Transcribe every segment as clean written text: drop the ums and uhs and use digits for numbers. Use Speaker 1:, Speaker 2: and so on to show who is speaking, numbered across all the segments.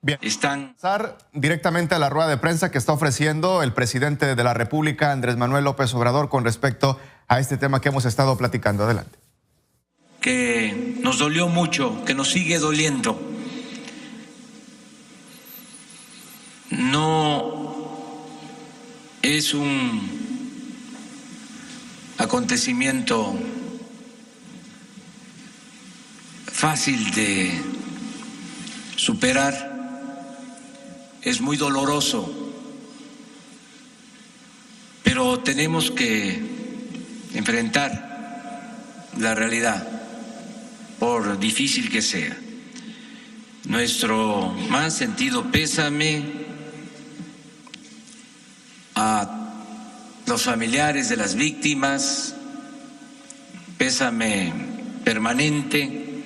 Speaker 1: Bien. Están directamente a la rueda de prensa que está ofreciendo el presidente de la República, Andrés Manuel López Obrador, con respecto a este tema que hemos estado platicando. Adelante.
Speaker 2: Que nos dolió mucho, que nos sigue doliendo. No es un acontecimiento fácil de superar. Es muy doloroso, pero tenemos que enfrentar la realidad, por difícil que sea. Nuestro más sentido pésame a los familiares de las víctimas, pésame permanente.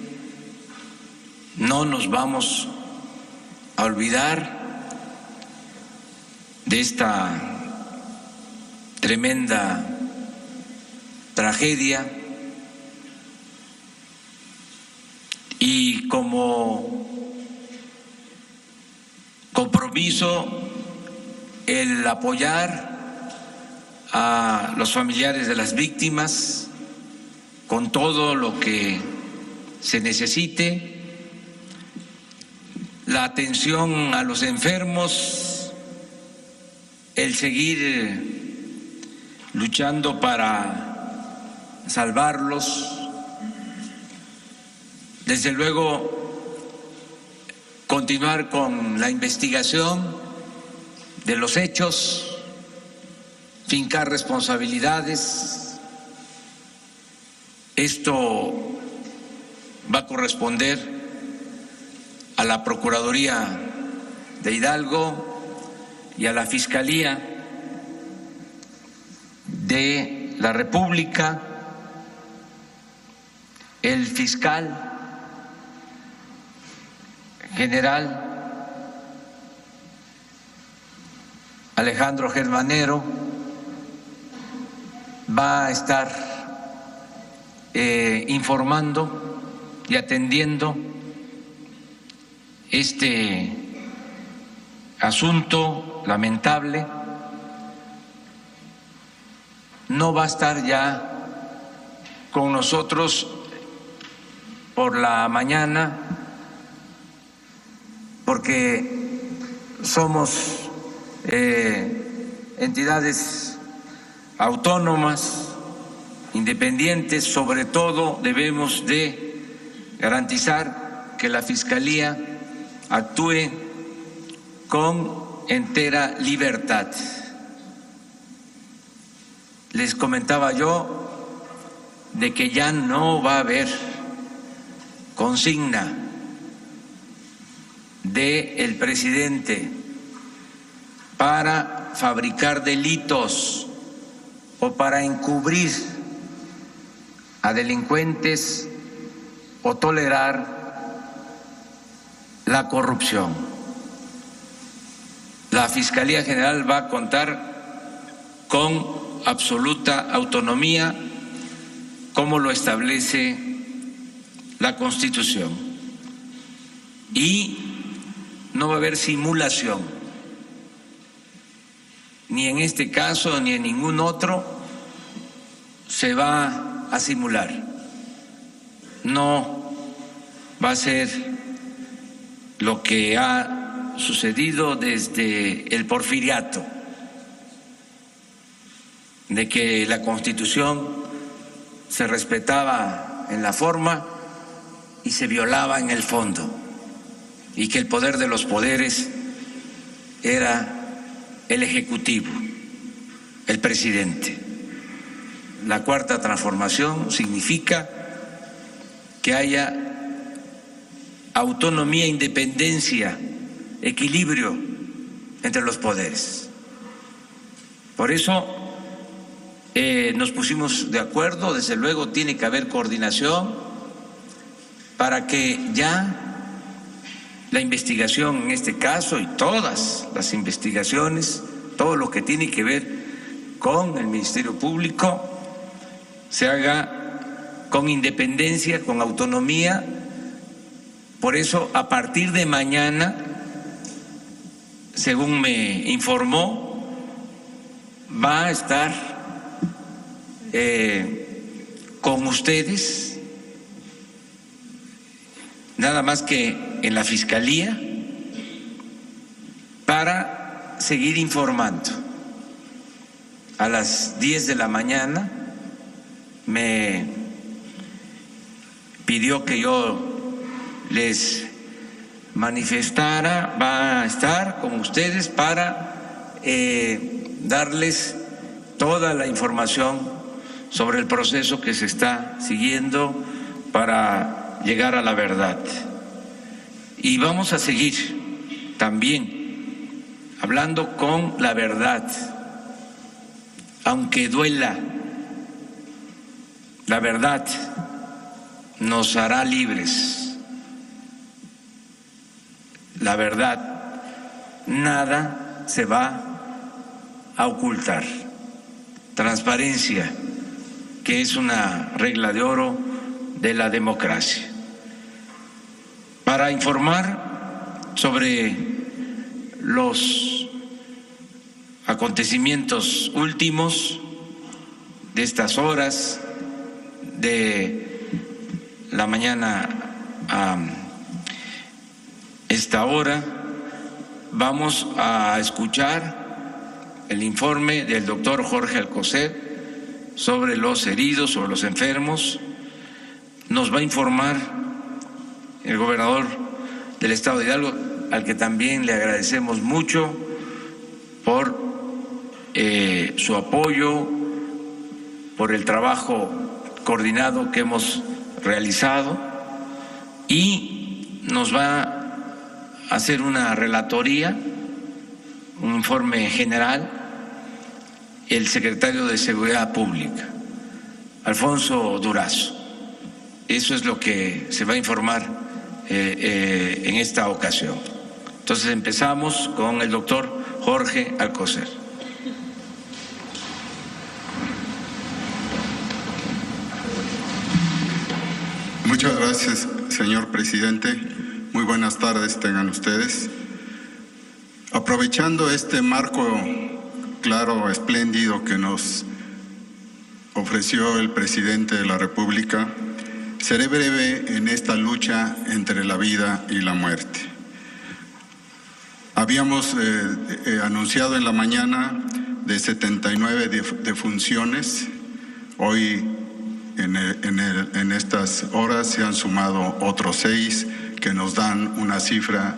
Speaker 2: No nos vamos a olvidar de esta tremenda tragedia, y como compromiso el apoyar a los familiares de las víctimas con todo lo que se necesite, la atención a los enfermos, el seguir luchando para salvarlos, desde luego continuar con la investigación de los hechos, fincar responsabilidades. Esto va a corresponder a la Procuraduría de Hidalgo y a la Fiscalía de la República. El fiscal general Alejandro Germanero va a estar informando y atendiendo este asunto lamentable. No va a estar ya con nosotros por la mañana porque somos entidades autónomas, independientes. Sobre todo debemos de garantizar que la Fiscalía actúe con entera libertad. Les comentaba yo de que ya no va a haber consigna del presidente para fabricar delitos o para encubrir a delincuentes o tolerar la corrupción. La Fiscalía General va a contar con absoluta autonomía, como lo establece la Constitución, y no va a haber simulación, ni en este caso ni en ningún otro se va a simular. No va a ser lo que ha sucedido desde el Porfiriato, de que la Constitución se respetaba en la forma y se violaba en el fondo, y que el poder de los poderes era el Ejecutivo, el presidente. La Cuarta Transformación significa que haya autonomía, independencia, equilibrio entre los poderes. Por eso nos pusimos de acuerdo. Desde luego tiene que haber coordinación para que ya la investigación en este caso y todas las investigaciones, todo lo que tiene que ver con el Ministerio Público, se haga con independencia, con autonomía, Por eso, a partir de mañana, según me informó, va a estar con ustedes, nada más que en la Fiscalía, para seguir informando. A las 10 de la mañana me pidió que yo les manifestara, va a estar con ustedes para darles toda la información sobre el proceso que se está siguiendo para llegar a la verdad. Y vamos a seguir también hablando con la verdad, aunque duela. La verdad nos hará libres. La verdad, nada se va a ocultar. Transparencia, que es una regla de oro de la democracia. Para informar sobre los acontecimientos últimos de estas horas, de la mañana a esta hora, vamos a escuchar el informe del doctor Jorge Alcocer sobre los heridos, sobre los enfermos. Nos va a informar el gobernador del estado de Hidalgo, al que también le agradecemos mucho por su apoyo, por el trabajo coordinado que hemos realizado, y nos va a hacer una relatoría, un informe general, el secretario de Seguridad Pública, Alfonso Durazo. Eso es lo que se va a informar en esta ocasión. Entonces empezamos con el doctor Jorge Alcocer.
Speaker 3: Muchas gracias, señor presidente. Muy buenas tardes tengan ustedes. Aprovechando este marco claro, espléndido que nos ofreció el presidente de la República, seré breve en esta lucha entre la vida y la muerte. Habíamos anunciado en la mañana de 79 defunciones. Hoy, en estas horas, se han sumado otros 6 que nos dan una cifra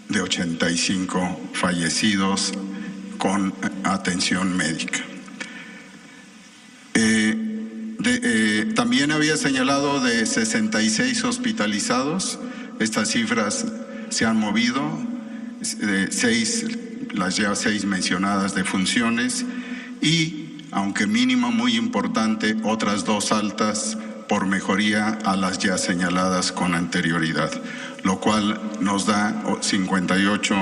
Speaker 3: de 85 fallecidos con atención médica. También había señalado de 66 hospitalizados. Estas cifras se han movido, las ya 6 mencionadas defunciones, y, aunque mínimo muy importante, otras 2 altas por mejoría a las ya señaladas con anterioridad, lo cual nos da 58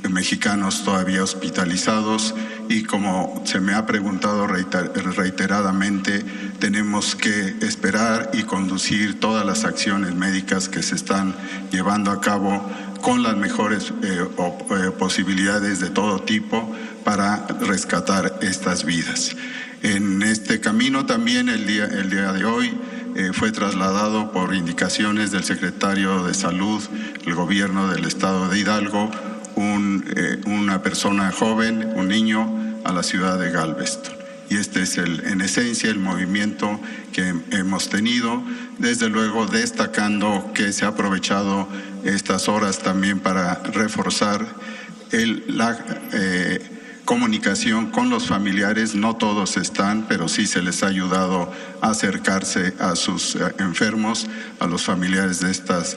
Speaker 3: mexicanos todavía hospitalizados, y como se me ha preguntado reiteradamente, tenemos que esperar y conducir todas las acciones médicas que se están llevando a cabo con las mejores posibilidades de todo tipo para rescatar estas vidas. En este camino también el día de hoy fue trasladado por indicaciones del secretario de Salud, el gobierno del estado de Hidalgo, una persona joven, un niño, a la ciudad de Galveston. Y este es en esencia el movimiento que hemos tenido, desde luego destacando que se ha aprovechado estas horas también para reforzar la comunicación con los familiares. No todos están, pero sí se les ha ayudado a acercarse a sus enfermos, a los familiares de estos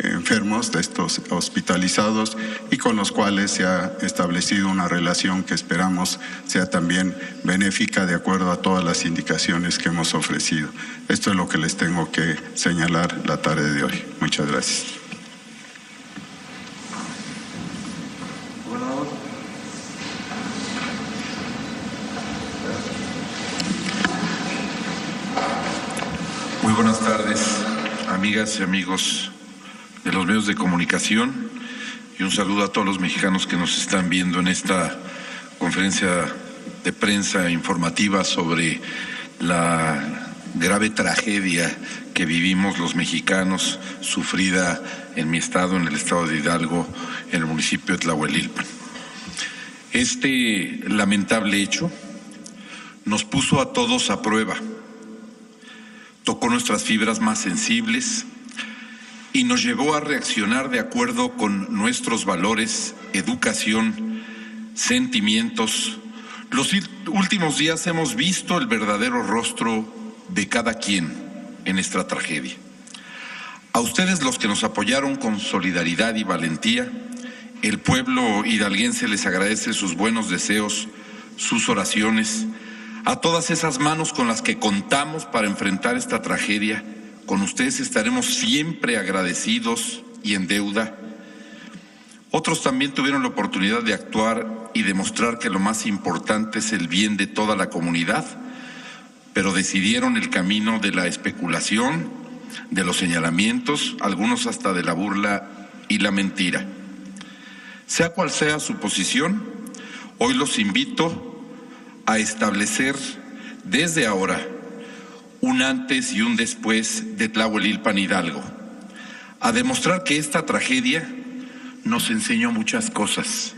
Speaker 3: enfermos, de estos hospitalizados, y con los cuales se ha establecido una relación que esperamos sea también benéfica de acuerdo a todas las indicaciones que hemos ofrecido. Esto es lo que les tengo que señalar la tarde de hoy. Muchas gracias.
Speaker 4: Muy buenas tardes. días, amigas y amigos de los medios de comunicación, y un saludo a todos los mexicanos que nos están viendo en esta conferencia de prensa informativa sobre la grave tragedia que vivimos los mexicanos, sufrida en mi estado, en el estado de Hidalgo, en el municipio de Tlahuelilpan. Este lamentable hecho nos puso a todos a prueba, tocó nuestras fibras más sensibles y nos llevó a reaccionar de acuerdo con nuestros valores, educación, sentimientos. Los últimos días hemos visto el verdadero rostro de cada quien en esta tragedia. A ustedes, los que nos apoyaron con solidaridad y valentía, el pueblo hidalguense les agradece sus buenos deseos, sus oraciones, a todas esas manos con las que contamos para enfrentar esta tragedia. Con ustedes estaremos siempre agradecidos y en deuda. Otros también tuvieron la oportunidad de actuar y demostrar que lo más importante es el bien de toda la comunidad, pero decidieron el camino de la especulación, de los señalamientos, algunos hasta de la burla y la mentira. Sea cual sea su posición, hoy los invito a establecer desde ahora un antes y un después de Tlahuelilpan Hidalgo, a demostrar que esta tragedia nos enseñó muchas cosas,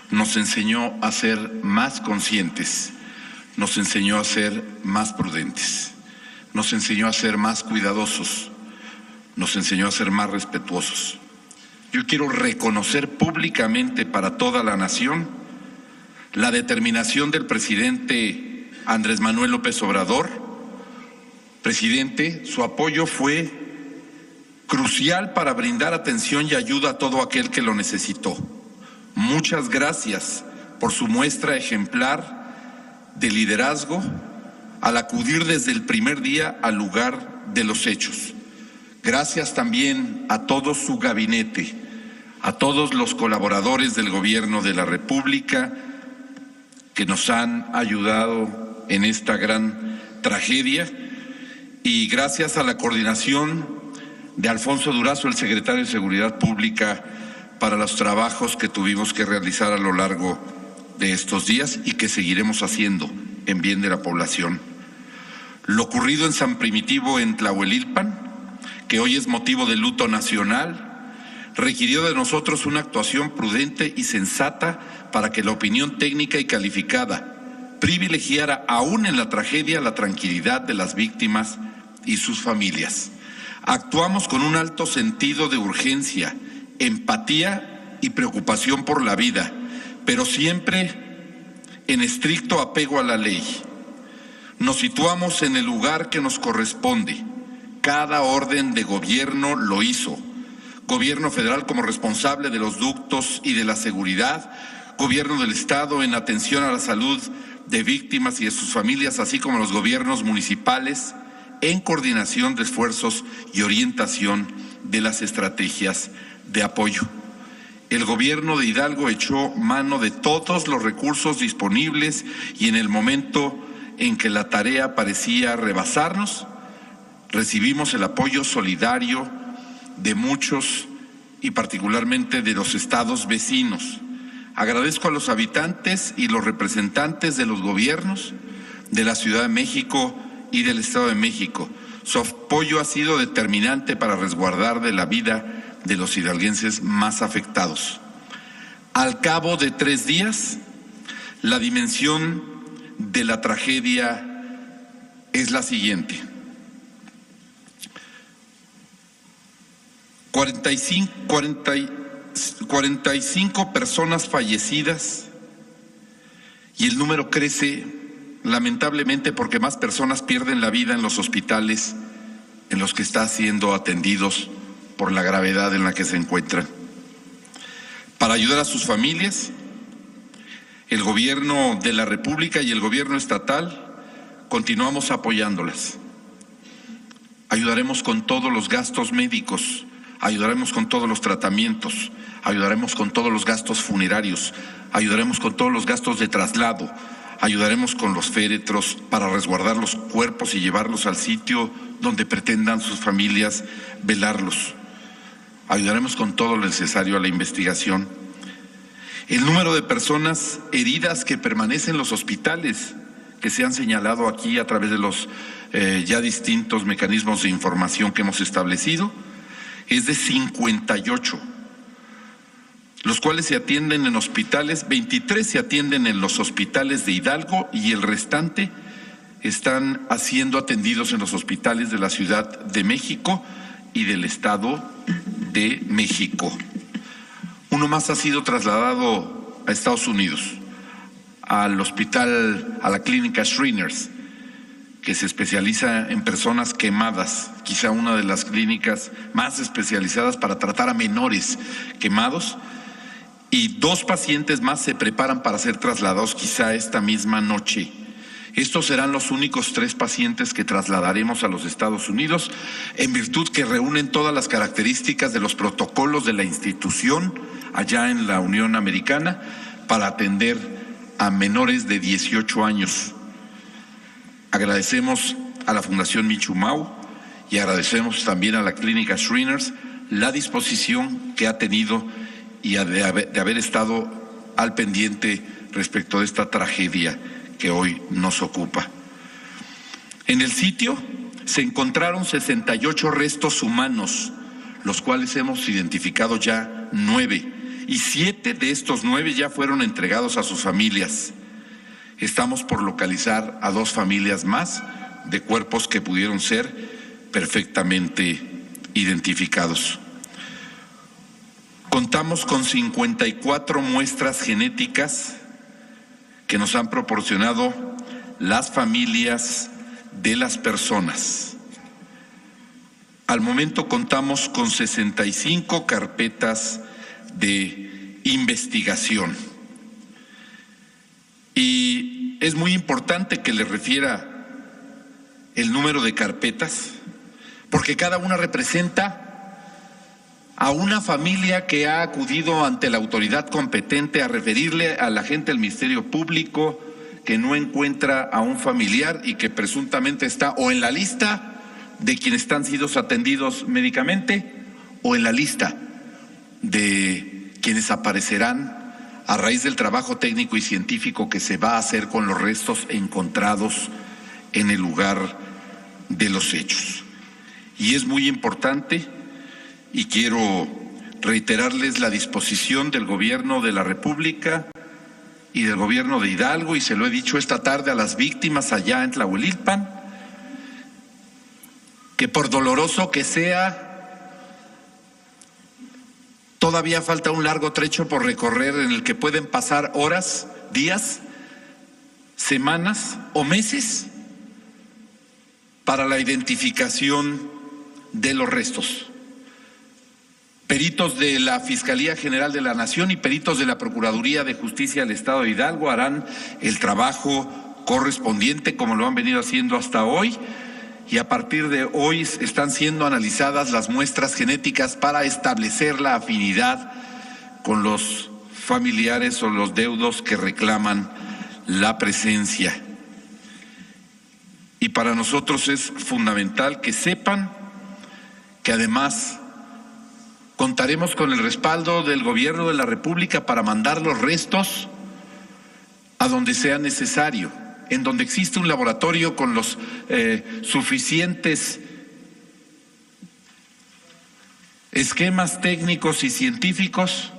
Speaker 4: nos enseñó a ser más conscientes, nos enseñó a ser más prudentes, nos enseñó a ser más cuidadosos, nos enseñó a ser más respetuosos. Yo quiero reconocer públicamente para toda la nación la determinación del presidente Andrés Manuel López Obrador. Presidente, su apoyo fue crucial para brindar atención y ayuda a todo aquel que lo necesitó. Muchas gracias por su muestra ejemplar de liderazgo al acudir desde el primer día al lugar de los hechos. Gracias también a todo su gabinete, a todos los colaboradores del Gobierno de la República que nos han ayudado en esta gran tragedia, y gracias a la coordinación de Alfonso Durazo, el secretario de Seguridad Pública, para los trabajos que tuvimos que realizar a lo largo de estos días y que seguiremos haciendo en bien de la población. Lo ocurrido en San Primitivo, en Tlahuelilpan, que hoy es motivo de luto nacional, requirió de nosotros una actuación prudente y sensata para que la opinión técnica y calificada privilegiara aún en la tragedia la tranquilidad de las víctimas y sus familias. Actuamos con un alto sentido de urgencia, empatía y preocupación por la vida, pero siempre en estricto apego a la ley. Nos situamos en el lugar que nos corresponde. Cada orden de gobierno lo hizo. Gobierno federal como responsable de los ductos y de la seguridad, Gobierno del Estado en atención a la salud de víctimas y de sus familias, así como los gobiernos municipales en coordinación de esfuerzos y orientación de las estrategias de apoyo. El Gobierno de Hidalgo echó mano de todos los recursos disponibles y en el momento en que la tarea parecía rebasarnos, recibimos el apoyo solidario de muchos y particularmente de los estados vecinos. Agradezco a los habitantes y los representantes de los gobiernos de la Ciudad de México y del Estado de México. Su apoyo ha sido determinante para resguardar de la vida de los hidalguenses más afectados. Al cabo de 3 días, la dimensión de la tragedia es la siguiente: 45 personas fallecidas, y el número crece lamentablemente porque más personas pierden la vida en los hospitales en los que están siendo atendidos por la gravedad en la que se encuentran. Para ayudar a sus familias, el Gobierno de la República y el Gobierno estatal continuamos apoyándolas. Ayudaremos con todos los gastos médicos, ayudaremos con todos los tratamientos, ayudaremos con todos los gastos funerarios, ayudaremos con todos los gastos de traslado, Ayudaremos con los féretros para resguardar los cuerpos y llevarlos al sitio donde pretendan sus familias velarlos. Ayudaremos con todo lo necesario a la investigación. El número de personas heridas que permanecen en los hospitales, que se han señalado aquí a través de los ya distintos mecanismos de información que hemos establecido, es de 58, los cuales se atienden en hospitales, 23 se atienden en los hospitales de Hidalgo y el restante están siendo atendidos en los hospitales de la Ciudad de México y del Estado de México. Uno más ha sido trasladado a Estados Unidos, al hospital, a la clínica Shriners, que se especializa en personas quemadas, quizá una de las clínicas más especializadas para tratar a menores quemados, y 2 pacientes más se preparan para ser trasladados quizá esta misma noche. Estos serán los únicos 3 pacientes que trasladaremos a los Estados Unidos, en virtud que reúnen todas las características de los protocolos de la institución allá en la Unión Americana para atender a menores de 18 años. Agradecemos a la Fundación Michu Mau y agradecemos también a la Clínica Shriners la disposición que ha tenido y de haber estado al pendiente respecto de esta tragedia que hoy nos ocupa. En el sitio se encontraron 68 restos humanos, los cuales hemos identificado ya 9, y 7 de estos 9 ya fueron entregados a sus familias. Estamos por localizar a 2 familias más de cuerpos que pudieron ser perfectamente identificados. Contamos con 54 muestras genéticas que nos han proporcionado las familias de las personas. Al momento contamos con 65 carpetas de investigación. Y es muy importante que les refiera el número de carpetas, porque cada una representa a una familia que ha acudido ante la autoridad competente a referirle a la gente del Ministerio Público que no encuentra a un familiar y que presuntamente está o en la lista de quienes están siendo atendidos médicamente o en la lista de quienes aparecerán a raíz del trabajo técnico y científico que se va a hacer con los restos encontrados en el lugar de los hechos. Y es muy importante, y quiero reiterarles la disposición del Gobierno de la República y del Gobierno de Hidalgo, y se lo he dicho esta tarde a las víctimas allá en Tlahuelilpan, que por doloroso que sea, todavía falta un largo trecho por recorrer en el que pueden pasar horas, días, semanas o meses para la identificación de los restos. Peritos de la Fiscalía General de la Nación y peritos de la Procuraduría de Justicia del Estado de Hidalgo harán el trabajo correspondiente como lo han venido haciendo hasta hoy, y a partir de hoy están siendo analizadas las muestras genéticas para establecer la afinidad con los familiares o los deudos que reclaman la presencia. Y para nosotros es fundamental que sepan que además contaremos con el respaldo del Gobierno de la República para mandar los restos a donde sea necesario, en donde existe un laboratorio con los suficientes esquemas técnicos y científicos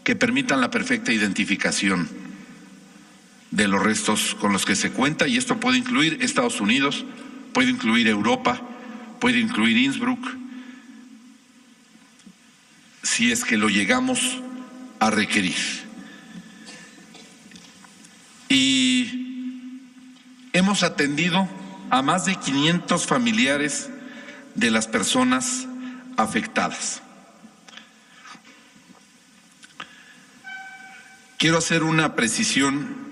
Speaker 4: que permitan la perfecta identificación de los restos con los que se cuenta, y esto puede incluir Estados Unidos, puede incluir Europa, puede incluir Innsbruck, si es que lo llegamos a requerir. Y hemos atendido a más de 500 familiares de las personas afectadas. Quiero hacer una precisión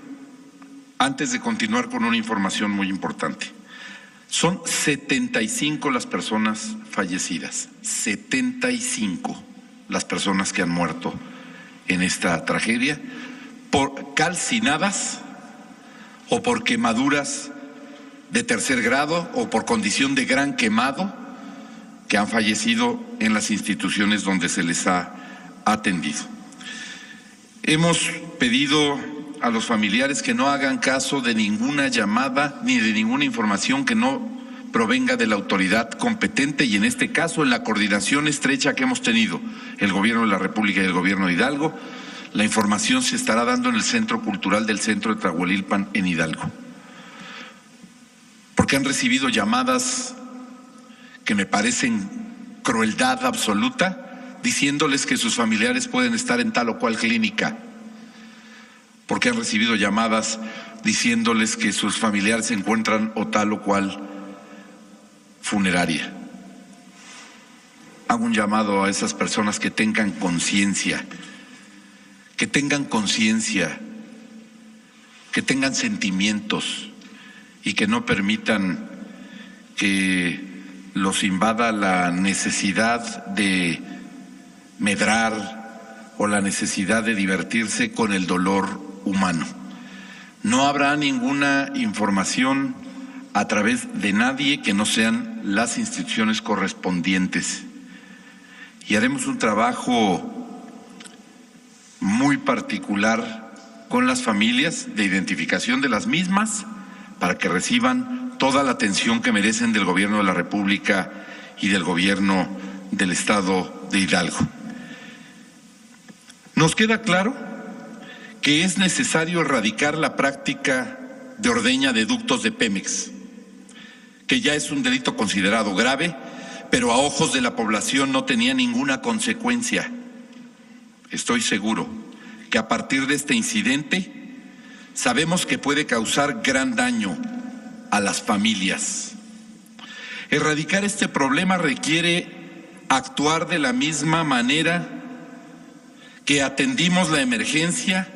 Speaker 4: antes de continuar con una información muy importante. Son 75 las personas fallecidas, 75 las personas que han muerto en esta tragedia, por calcinadas o por quemaduras de tercer grado o por condición de gran quemado que han fallecido en las instituciones donde se les ha atendido. Hemos pedido a los familiares que no hagan caso de ninguna llamada ni de ninguna información que no provenga de la autoridad competente, y en este caso, en la coordinación estrecha que hemos tenido el Gobierno de la República y el Gobierno de Hidalgo, la información se estará dando en el Centro Cultural del Centro de Tlahuelilpan en Hidalgo. Porque han recibido llamadas que me parecen crueldad absoluta, diciéndoles que sus familiares pueden estar en tal o cual clínica. Porque han recibido llamadas diciéndoles que sus familiares se encuentran o tal o cual funeraria. Hago un llamado a esas personas que tengan conciencia, que tengan sentimientos y que no permitan que los invada la necesidad de medrar o la necesidad de divertirse con el dolor humano. No habrá ninguna información a través de nadie que no sean las instituciones correspondientes. Y haremos un trabajo muy particular con las familias de identificación de las mismas para que reciban toda la atención que merecen del Gobierno de la República y del Gobierno del Estado de Hidalgo. Nos queda claro que es necesario erradicar la práctica de ordeña de ductos de Pemex, que ya es un delito considerado grave, pero a ojos de la población no tenía ninguna consecuencia. Estoy seguro que a partir de este incidente sabemos que puede causar gran daño a las familias. Erradicar este problema requiere actuar de la misma manera que atendimos la emergencia,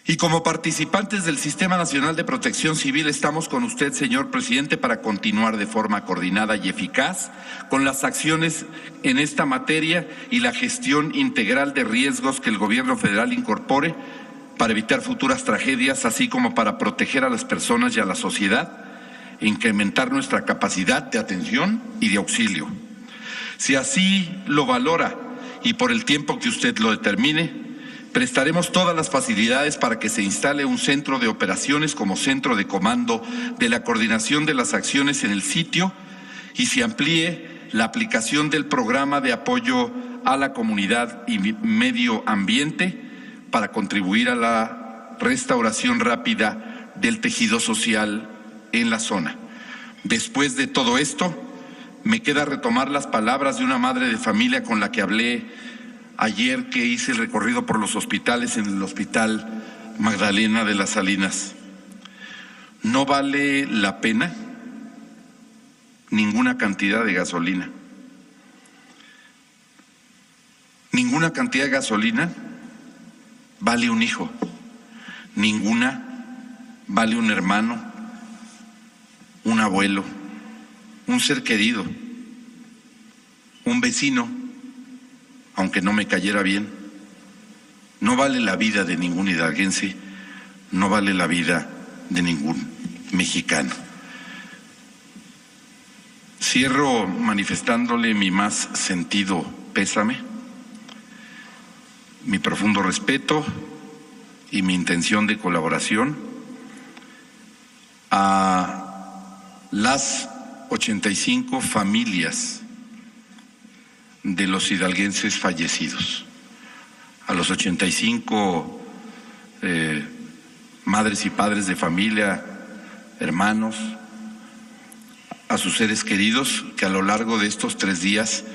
Speaker 4: y como participantes del Sistema Nacional de Protección Civil estamos con usted, señor presidente, para continuar de forma coordinada y eficaz con las acciones en esta materia y la gestión integral de riesgos que el Gobierno federal incorpore para evitar futuras tragedias, así como para proteger a las personas y a la sociedad e incrementar nuestra capacidad de atención y de auxilio. Si así lo valora y por el tiempo que usted lo determine, prestaremos todas las facilidades para que se instale un centro de operaciones como centro de comando de la coordinación de las acciones en el sitio y se amplíe la aplicación del programa de apoyo a la comunidad y medio ambiente para contribuir a la restauración rápida del tejido social en la zona. Después de todo esto, me queda retomar las palabras de una madre de familia con la que hablé ayer que hice el recorrido por los hospitales en el Hospital Magdalena de las Salinas. No vale la pena ninguna cantidad de gasolina. Ninguna cantidad de gasolina vale un hijo. Ninguna vale un hermano, un abuelo, un ser querido, un vecino, aunque no me cayera bien. No vale la vida de ningún hidalguense, no vale la vida de ningún mexicano. Cierro manifestándole mi más sentido pésame, mi profundo respeto y mi intención de colaboración a las 85 familias de los hidalguenses fallecidos, a los 85 madres y padres de familia, hermanos, a sus seres queridos que a lo largo de estos 3 días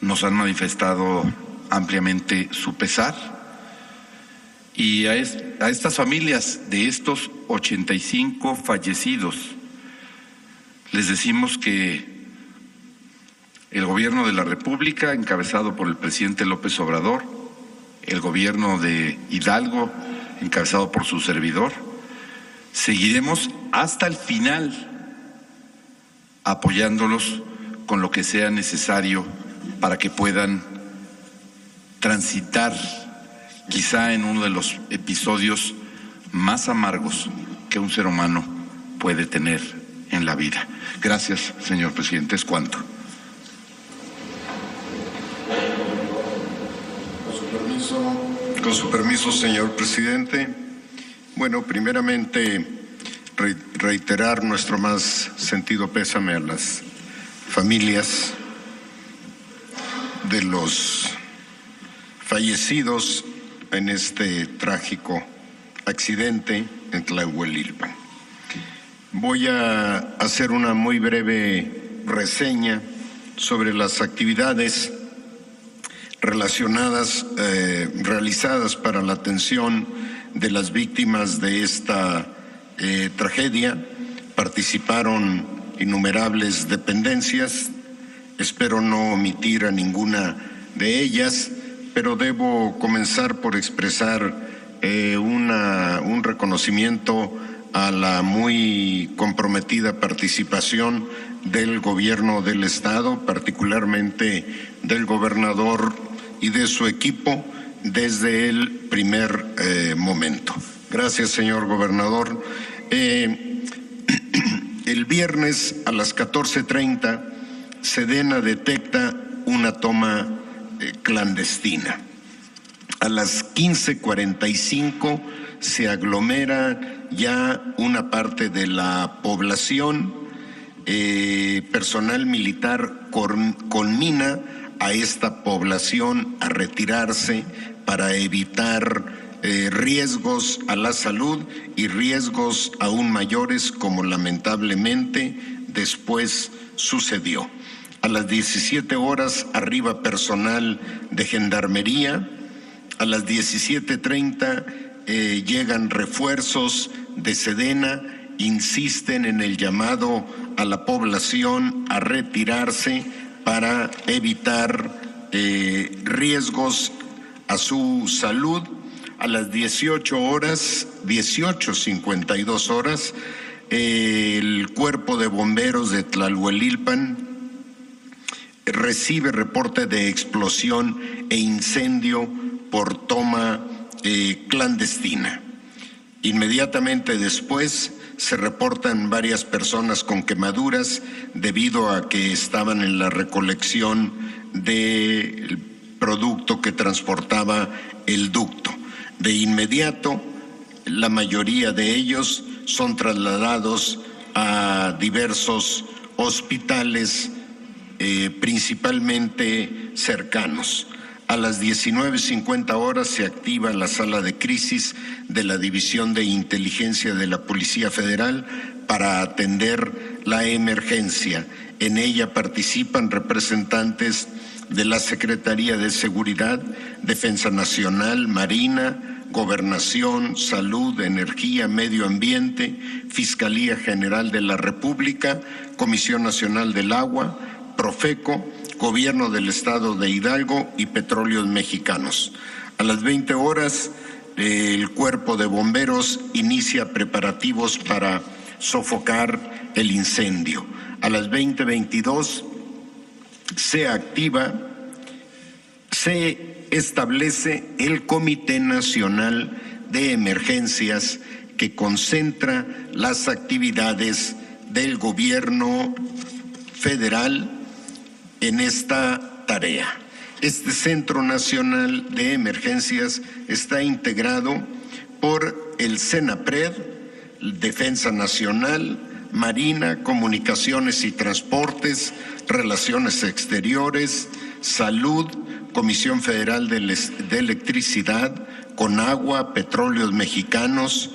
Speaker 4: nos han manifestado ampliamente su pesar, y a estas familias de estos 85 fallecidos les decimos que el Gobierno de la República, encabezado por el presidente López Obrador, el Gobierno de Hidalgo, encabezado por su servidor, seguiremos hasta el final apoyándolos con lo que sea necesario para que puedan transitar quizá en uno de los episodios más amargos que un ser humano puede tener en la vida. Gracias, señor presidente. Es cuanto.
Speaker 5: Con su permiso, señor presidente. Bueno, primeramente reiterar nuestro más sentido pésame a las familias de los fallecidos en este trágico accidente en Tlahuelilpan. Voy a hacer una muy breve reseña sobre las actividades relacionadas, realizadas para la atención de las víctimas de esta tragedia. Participaron innumerables dependencias, espero no omitir a ninguna de ellas, pero debo comenzar por expresar un reconocimiento a la muy comprometida participación del gobierno del estado, particularmente del gobernador y de su equipo desde el primer momento. Gracias, señor gobernador. El viernes a las 14:30, Sedena detecta una toma clandestina. A las 15:45 se aglomera ya una parte de la población. Personal militar conmina a esta población a retirarse para evitar riesgos a la salud y riesgos aún mayores, como lamentablemente después sucedió. A las 17 horas arriba personal de gendarmería. A las 17:30 llegan refuerzos de Sedena, insisten en el llamado a la población a retirarse para evitar riesgos a su salud. A las 18:52 horas, el Cuerpo de Bomberos de Tlahuelilpan recibe reporte de explosión e incendio por toma clandestina. Inmediatamente después se reportan varias personas con quemaduras debido a que estaban en la recolección del producto que transportaba el ducto. De inmediato, la mayoría de ellos son trasladados a diversos hospitales, principalmente cercanos. A las 19:50 horas se activa la sala de crisis de la División de Inteligencia de la Policía Federal para atender la emergencia. En ella participan representantes de la Secretaría de Seguridad, Defensa Nacional, Marina, Gobernación, Salud, Energía, Medio Ambiente, Fiscalía General de la República, Comisión Nacional del Agua, Profeco, Gobierno del Estado de Hidalgo y Petróleos Mexicanos. A las 20 horas, el Cuerpo de Bomberos inicia preparativos para sofocar el incendio. A las 20:22 se establece el Comité Nacional de Emergencias, que concentra las actividades del gobierno federal en esta tarea. Este Centro Nacional de Emergencias está integrado por el CENAPRED, Defensa Nacional, Marina, Comunicaciones y Transportes, Relaciones Exteriores, Salud, Comisión Federal de Electricidad, Conagua, Petróleos Mexicanos,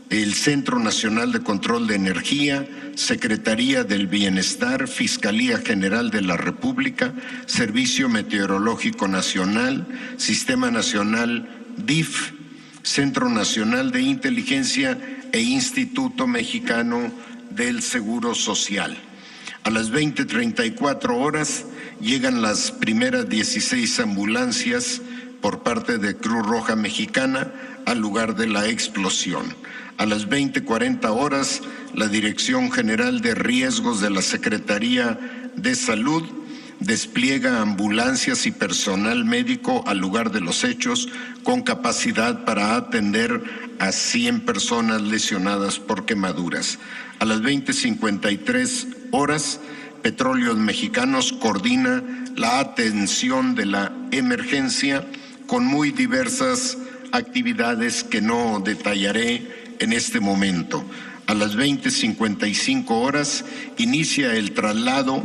Speaker 5: el Centro Nacional de Control de Energía, Secretaría del Bienestar, Fiscalía General de la República, Servicio Meteorológico Nacional, Sistema Nacional DIF, Centro Nacional de Inteligencia e Instituto Mexicano del Seguro Social. A las 20:34 horas llegan las primeras 16 ambulancias por parte de Cruz Roja Mexicana al lugar de la explosión. A las 20:40 horas, la Dirección General de Riesgos de la Secretaría de Salud despliega ambulancias y personal médico al lugar de los hechos con capacidad para atender a 100 personas lesionadas por quemaduras. A las 20:53 horas, Petróleos Mexicanos coordina la atención de la emergencia con muy diversas actividades que no detallaré en este momento. A las 20:55 horas inicia el traslado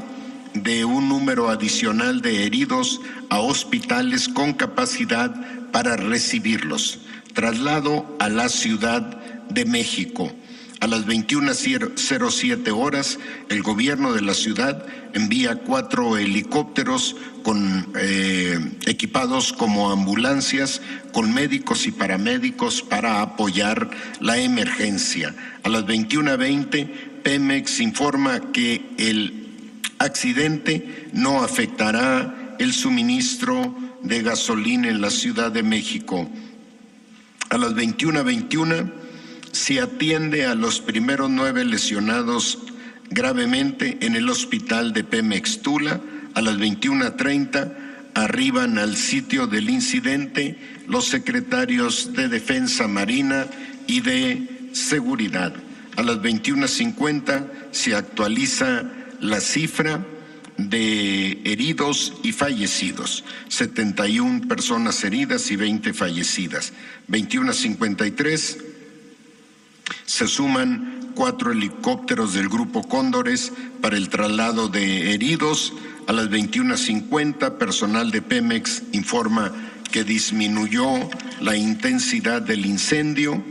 Speaker 5: de un número adicional de heridos a hospitales con capacidad para recibirlos. Traslado a la Ciudad de México. A las 21:07 horas, el gobierno de la ciudad envía 4 helicópteros equipados como ambulancias con médicos y paramédicos para apoyar la emergencia. A las 21:20, Pemex informa que el accidente no afectará el suministro de gasolina en la Ciudad de México. A las 21:21 se atiende a los primeros 9 lesionados gravemente en el hospital de Pemex Tula. A las 21:30 arriban al sitio del incidente los secretarios de Defensa Marina y de Seguridad. A las 21:50 se actualiza la cifra de heridos y fallecidos, 71 personas heridas y 20 fallecidas. 21:53 se suman 4 helicópteros del Grupo Cóndores para el traslado de heridos. A las 21:50, personal de Pemex informa que disminuyó la intensidad del incendio.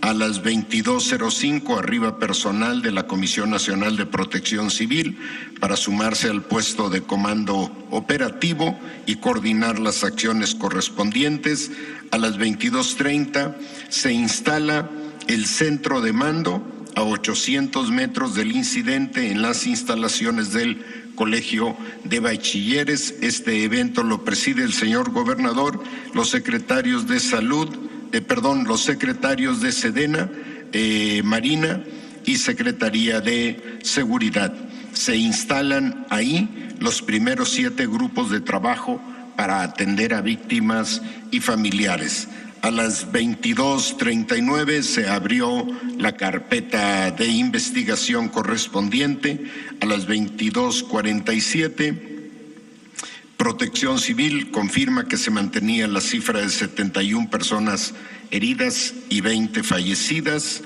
Speaker 5: A las 22:05 arriba personal de la Comisión Nacional de Protección Civil para sumarse al puesto de comando operativo y coordinar las acciones correspondientes. A las 22:30 se instala el centro de mando a 800 metros del incidente en las instalaciones del Colegio de Bachilleres. Este evento lo preside el señor gobernador, los secretarios de los secretarios de Sedena, Marina y Secretaría de Seguridad. Se instalan ahí los primeros 7 grupos de trabajo para atender a víctimas y familiares. A las 22:39 se abrió la carpeta de investigación correspondiente. A las 22:47 Protección Civil confirma que se mantenía la cifra de 71 personas heridas y 20 fallecidas.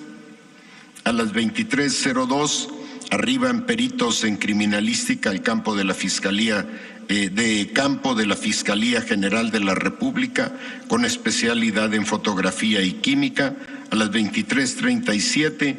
Speaker 5: A las 23:02 arriban peritos en criminalística al campo de la Fiscalía General de la República con especialidad en fotografía y química. A las 23:37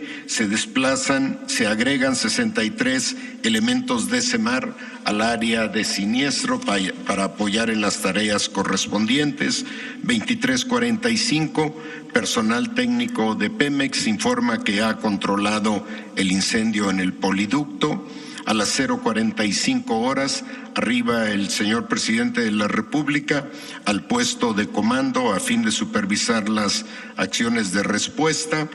Speaker 5: se agregan 63 elementos de SEMAR al área de siniestro para apoyar en las tareas correspondientes. 23:45, personal técnico de Pemex informa que ha controlado el incendio en el poliducto. A las 0:45 horas arriba el señor presidente de la República al puesto de comando a fin de supervisar las acciones de respuesta.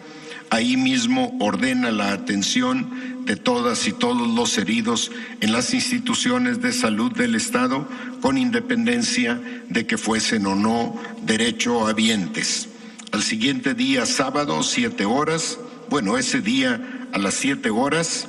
Speaker 5: Ahí mismo ordena la atención de todas y todos los heridos en las instituciones de salud del Estado, con independencia de que fuesen o no derechohabientes. Al siguiente día, sábado, 7 horas, ese día a las 7 horas,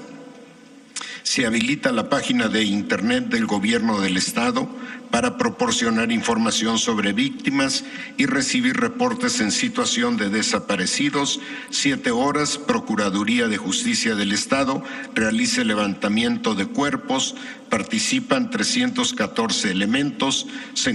Speaker 5: se habilita la página de internet del Gobierno del Estado para proporcionar información sobre víctimas y recibir reportes en situación de desaparecidos. 7 horas, Procuraduría de Justicia del Estado realiza el levantamiento de cuerpos, participan 314 elementos, se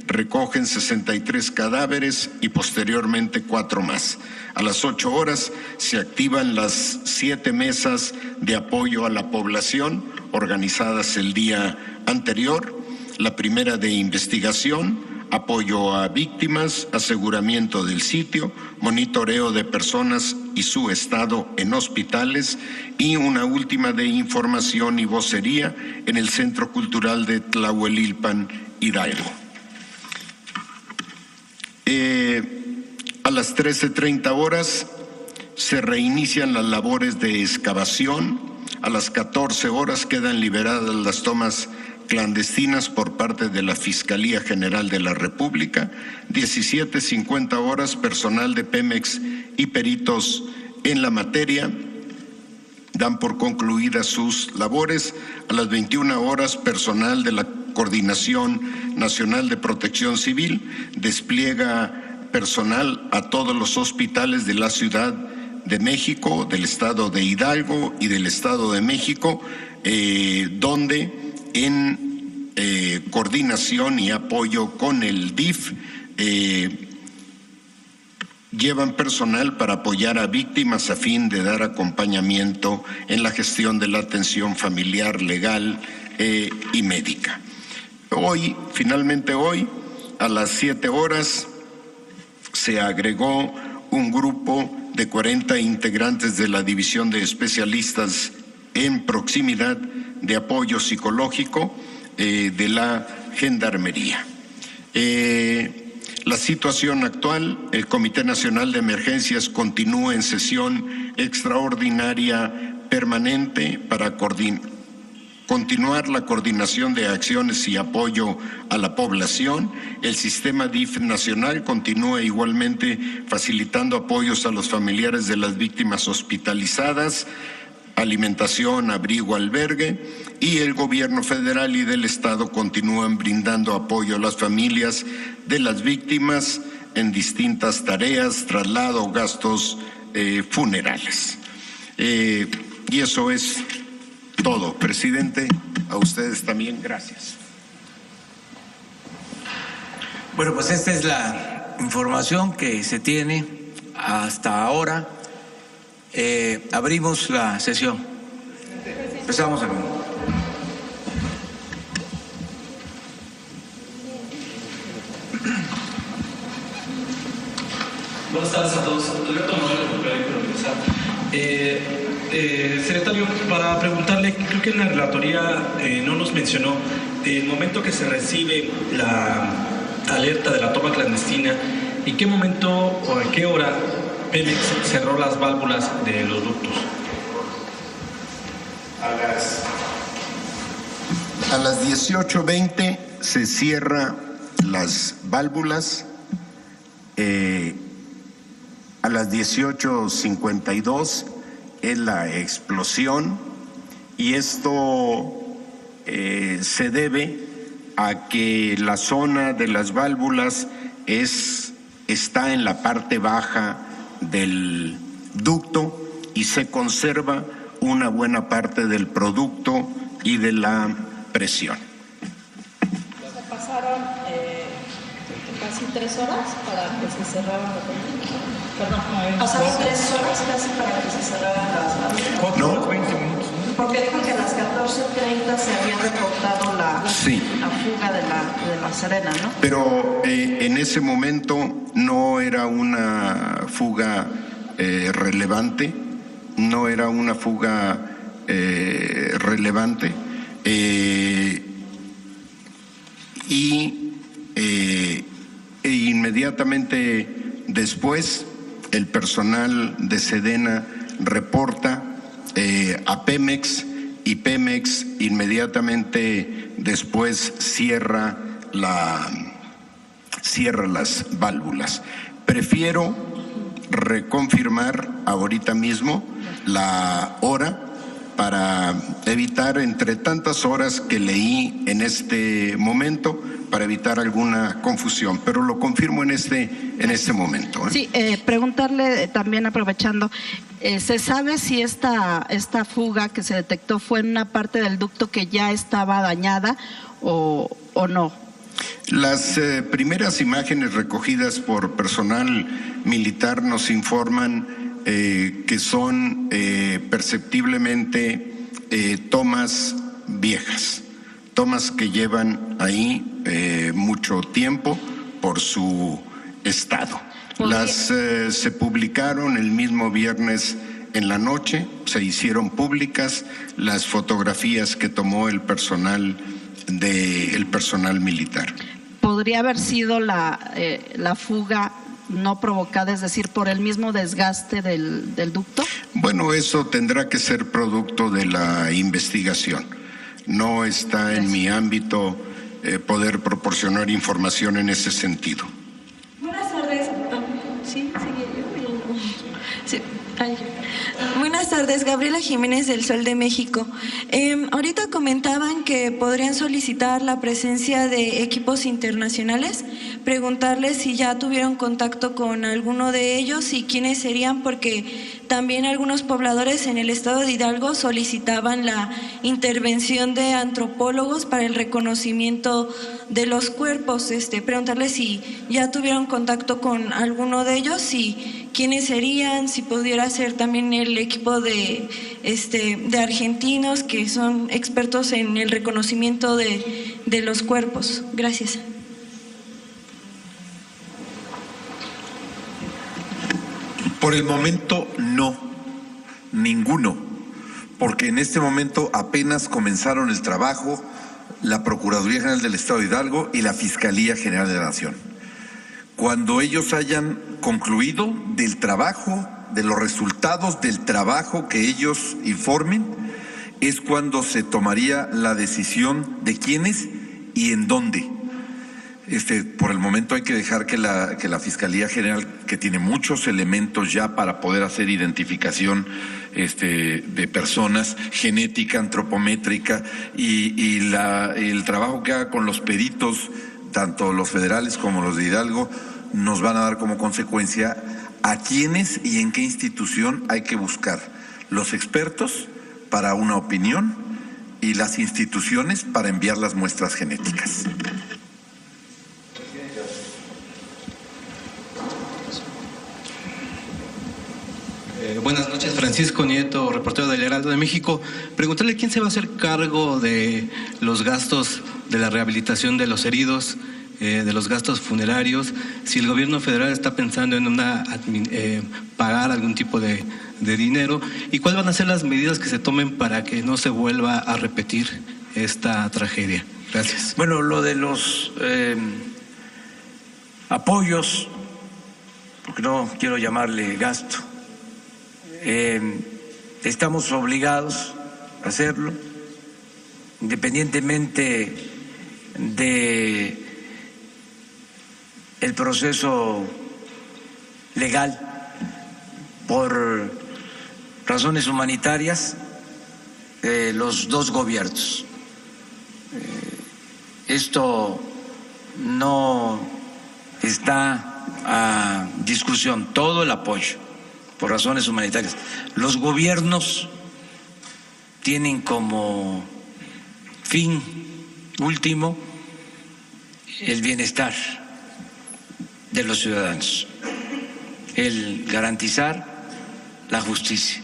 Speaker 5: recogen 63 cadáveres y posteriormente 4 más. A las 8 horas se activan las 7 mesas de apoyo a la población organizadas el día anterior. La primera de investigación, apoyo a víctimas, aseguramiento del sitio, monitoreo de personas y su estado en hospitales, y una última de información y vocería en el Centro Cultural de Tlahuelilpan, Hidalgo. A las 13:30 horas se reinician las labores de excavación A las 14 horas quedan liberadas las tomas clandestinas por parte de la Fiscalía General de la República. 17:50 horas, personal de Pemex y peritos en la materia dan por concluidas sus labores. A las 21 horas, personal de la Coordinación Nacional de Protección Civil despliega personal a todos los hospitales de la Ciudad de México, del Estado de Hidalgo y del Estado de México, donde en coordinación y apoyo con el DIF llevan personal para apoyar a víctimas a fin de dar acompañamiento en la gestión de la atención familiar, legal y médica. Finalmente hoy, a las 7 horas, se agregó un grupo de 40 integrantes de la División de Especialistas en Proximidad de Apoyo Psicológico de la Gendarmería. La situación actual: el Comité Nacional de Emergencias continúa en sesión extraordinaria permanente para continuar la coordinación de acciones y apoyo a la población. El sistema DIF nacional continúa igualmente facilitando apoyos a los familiares de las víctimas hospitalizadas, alimentación, abrigo, albergue, y el gobierno federal y del estado continúan brindando apoyo a las familias de las víctimas en distintas tareas, traslado, gastos funerales. Y eso es todo. Presidente, a ustedes también, gracias.
Speaker 2: Bueno, pues esta es la información que se tiene hasta ahora. Abrimos la sesión. Empezamos a ver.
Speaker 6: Buenas tardes a todos. Secretario, para preguntarle, creo que en la relatoría no nos mencionó el momento que se recibe la alerta de la toma clandestina, ¿en qué momento o a qué hora Pemex cerró las válvulas de los ductos?
Speaker 5: A las 18:20 se cierra las válvulas. A las 18:52 es la explosión, y esto se debe a que la zona de las válvulas está en la parte baja del ducto y se conserva una buena parte del producto y de la presión.
Speaker 7: Se pasaron casi 3 horas para que se cerraran las válvulas. Perdón, pasaron 3 horas casi para que se cerraran las válvulas.
Speaker 6: 4 horas, 20 minutos.
Speaker 7: Porque dijo que a las 14:30 se había reportado la fuga de la Serena, ¿no?
Speaker 5: Pero en ese momento no era una fuga relevante, y inmediatamente después el personal de Sedena reporta a Pemex, y Pemex inmediatamente después cierra las válvulas. Prefiero reconfirmar ahorita mismo la hora para evitar, entre tantas horas que leí en este momento, para evitar alguna confusión, pero lo confirmo en este momento.
Speaker 7: Sí, preguntarle también, aprovechando, ¿se sabe si esta fuga que se detectó fue en una parte del ducto que ya estaba dañada o no?
Speaker 5: Las primeras imágenes recogidas por personal militar nos informan que son perceptiblemente tomas viejas, tomas que llevan ahí mucho tiempo por su estado. Se publicaron el mismo viernes en la noche, se hicieron públicas las fotografías que tomó el personal militar.
Speaker 7: ¿Podría haber sido la fuga no provocada, es decir, por el mismo desgaste del ducto?
Speaker 5: Bueno, eso tendrá que ser producto de la investigación. No está en mi ámbito poder proporcionar información en ese sentido.
Speaker 8: Buenas tardes. Buenas tardes, Gabriela Jiménez del Sol de México. Ahorita comentaban que podrían solicitar la presencia de equipos internacionales. Preguntarles si ya tuvieron contacto con alguno de ellos y quiénes serían, porque también algunos pobladores en el estado de Hidalgo solicitaban la intervención de antropólogos para el reconocimiento de los cuerpos. Preguntarles si ya tuvieron contacto con alguno de ellos y quiénes serían, si pudiera ser también el equipo de argentinos que son expertos en el reconocimiento de los cuerpos. Gracias.
Speaker 4: Por el momento no, ninguno, porque en este momento apenas comenzaron el trabajo la Procuraduría General del Estado de Hidalgo y la Fiscalía General de la Nación. Cuando ellos hayan concluido del trabajo, de los resultados del trabajo que ellos informen, es cuando se tomaría la decisión de quiénes y en dónde. Por el momento hay que dejar que la Fiscalía General, que tiene muchos elementos ya para poder hacer identificación de personas, genética, antropométrica y el trabajo que haga con los peritos, tanto los federales como los de Hidalgo, nos van a dar como consecuencia a quiénes y en qué institución hay que buscar los expertos para una opinión y las instituciones para enviar las muestras genéticas.
Speaker 9: Buenas noches, Francisco Nieto, reportero del Heraldo de México. Preguntarle quién se va a hacer cargo de los gastos de la rehabilitación de los heridos, de los gastos funerarios, si el gobierno federal está pensando en pagar algún tipo de dinero, y cuáles van a ser las medidas que se tomen para que no se vuelva a repetir esta tragedia. Gracias.
Speaker 2: Bueno, lo de los apoyos, porque no quiero llamarle gasto, estamos obligados a hacerlo, independientemente de el proceso legal, por razones humanitarias, los dos gobiernos. Esto no está a discusión, todo el apoyo por razones humanitarias. Los gobiernos tienen como fin último el bienestar de los ciudadanos, el garantizar la justicia.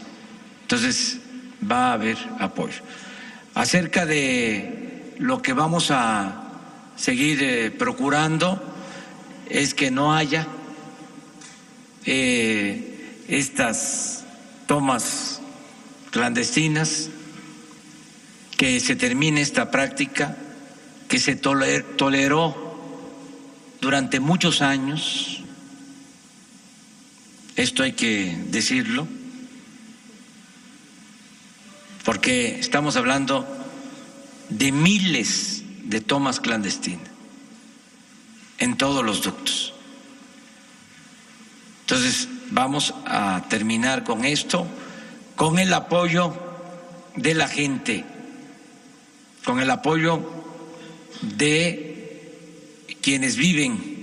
Speaker 2: Entonces va a haber apoyo. Acerca de lo que vamos a seguir procurando es que no haya estas tomas clandestinas, que se termine esta práctica que se toleró durante muchos años. Esto hay que decirlo, porque estamos hablando de miles de tomas clandestinas en todos los ductos. Entonces, vamos a terminar con esto, con el apoyo de la gente, con el apoyo de quienes viven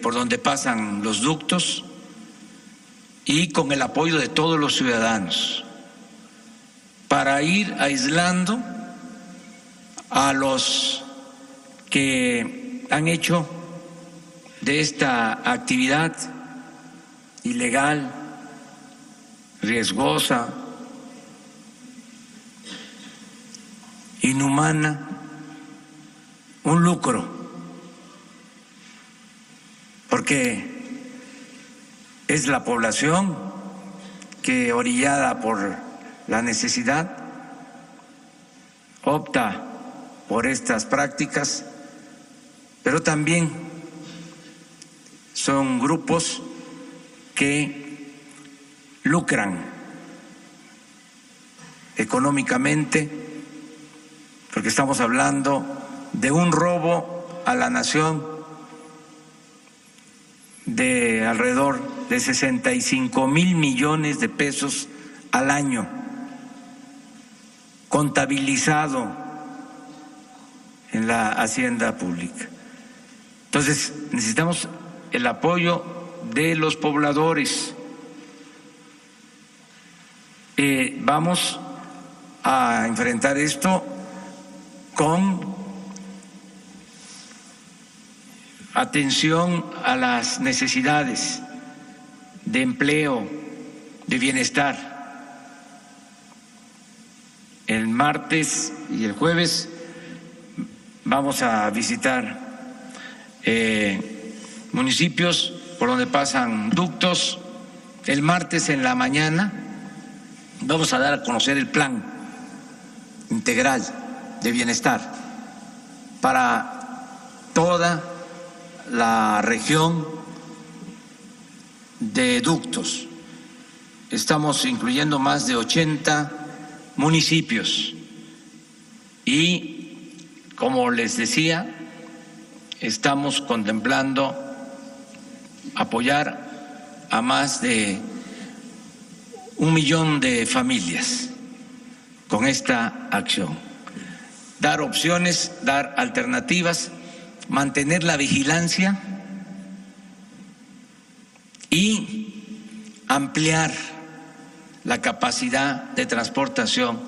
Speaker 2: por donde pasan los ductos y con el apoyo de todos los ciudadanos para ir aislando a los que han hecho de esta actividad ilegal, riesgosa, inhumana, un lucro, porque es la población que, orillada por la necesidad, opta por estas prácticas, pero también son grupos que lucran económicamente, porque estamos hablando de un robo a la nación de alrededor de 65,000 millones de pesos al año, contabilizado en la hacienda pública. Entonces, necesitamos el apoyo de los pobladores. Vamos a enfrentar esto con atención a las necesidades de empleo, de bienestar. El martes y el jueves vamos a visitar municipios por donde pasan ductos. El martes en la mañana vamos a dar a conocer el plan integral de bienestar para toda la región de ductos. Estamos incluyendo más de 80 municipios y, como les decía, estamos contemplando apoyar a más de 1 millón de familias con esta acción. Dar opciones, dar alternativas, mantener la vigilancia y ampliar la capacidad de transportación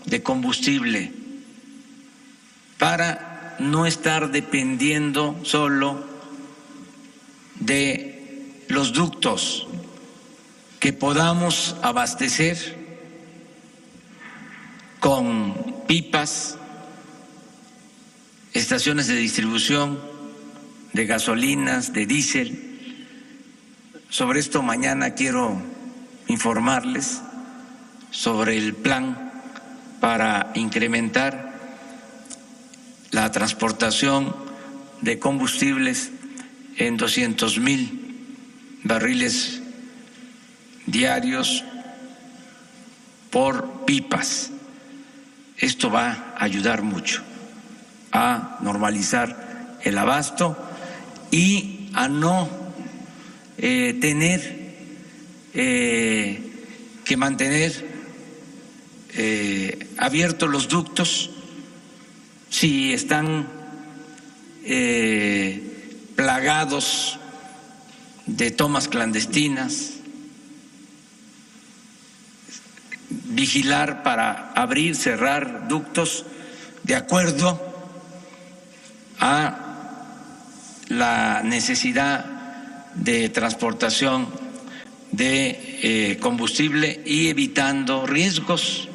Speaker 2: de combustible para no estar dependiendo solo de los ductos, que podamos abastecer con pipas, estaciones de distribución de gasolinas, de diésel. Sobre esto mañana quiero informarles sobre el plan para incrementar la transportación de combustibles en 200,000 barriles diarios por pipas. Esto va a ayudar mucho a normalizar el abasto y a no tener que mantener abiertos los ductos si están plagados de tomas clandestinas. Vigilar para abrir, cerrar ductos de acuerdo a la necesidad de transportación de combustible y evitando riesgos.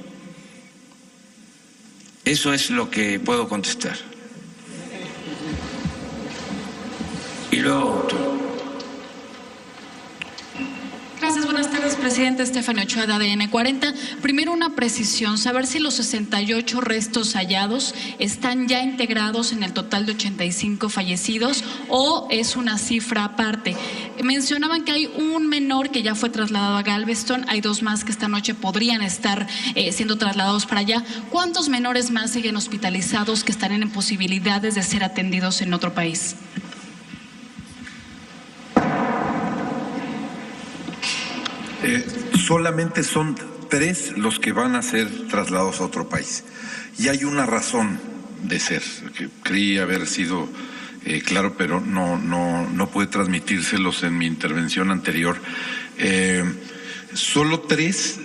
Speaker 2: Eso es lo que puedo contestar. Y luego tú.
Speaker 10: Gracias, buenas tardes, presidente. Estefanía Ochoa, de ADN 40. Primero, una precisión, saber si los 68 restos hallados están ya integrados en el total de 85 fallecidos o es una cifra aparte. Mencionaban que hay un menor que ya fue trasladado a Galveston, hay 2 más que esta noche podrían estar siendo trasladados para allá. ¿Cuántos menores más siguen hospitalizados que estarán en posibilidades de ser atendidos en otro país?
Speaker 4: Solamente son 3 los que van a ser trasladados a otro país. Y hay una razón de ser, que creí haber sido claro, pero no pude transmitírselos en mi intervención anterior. Solo 3,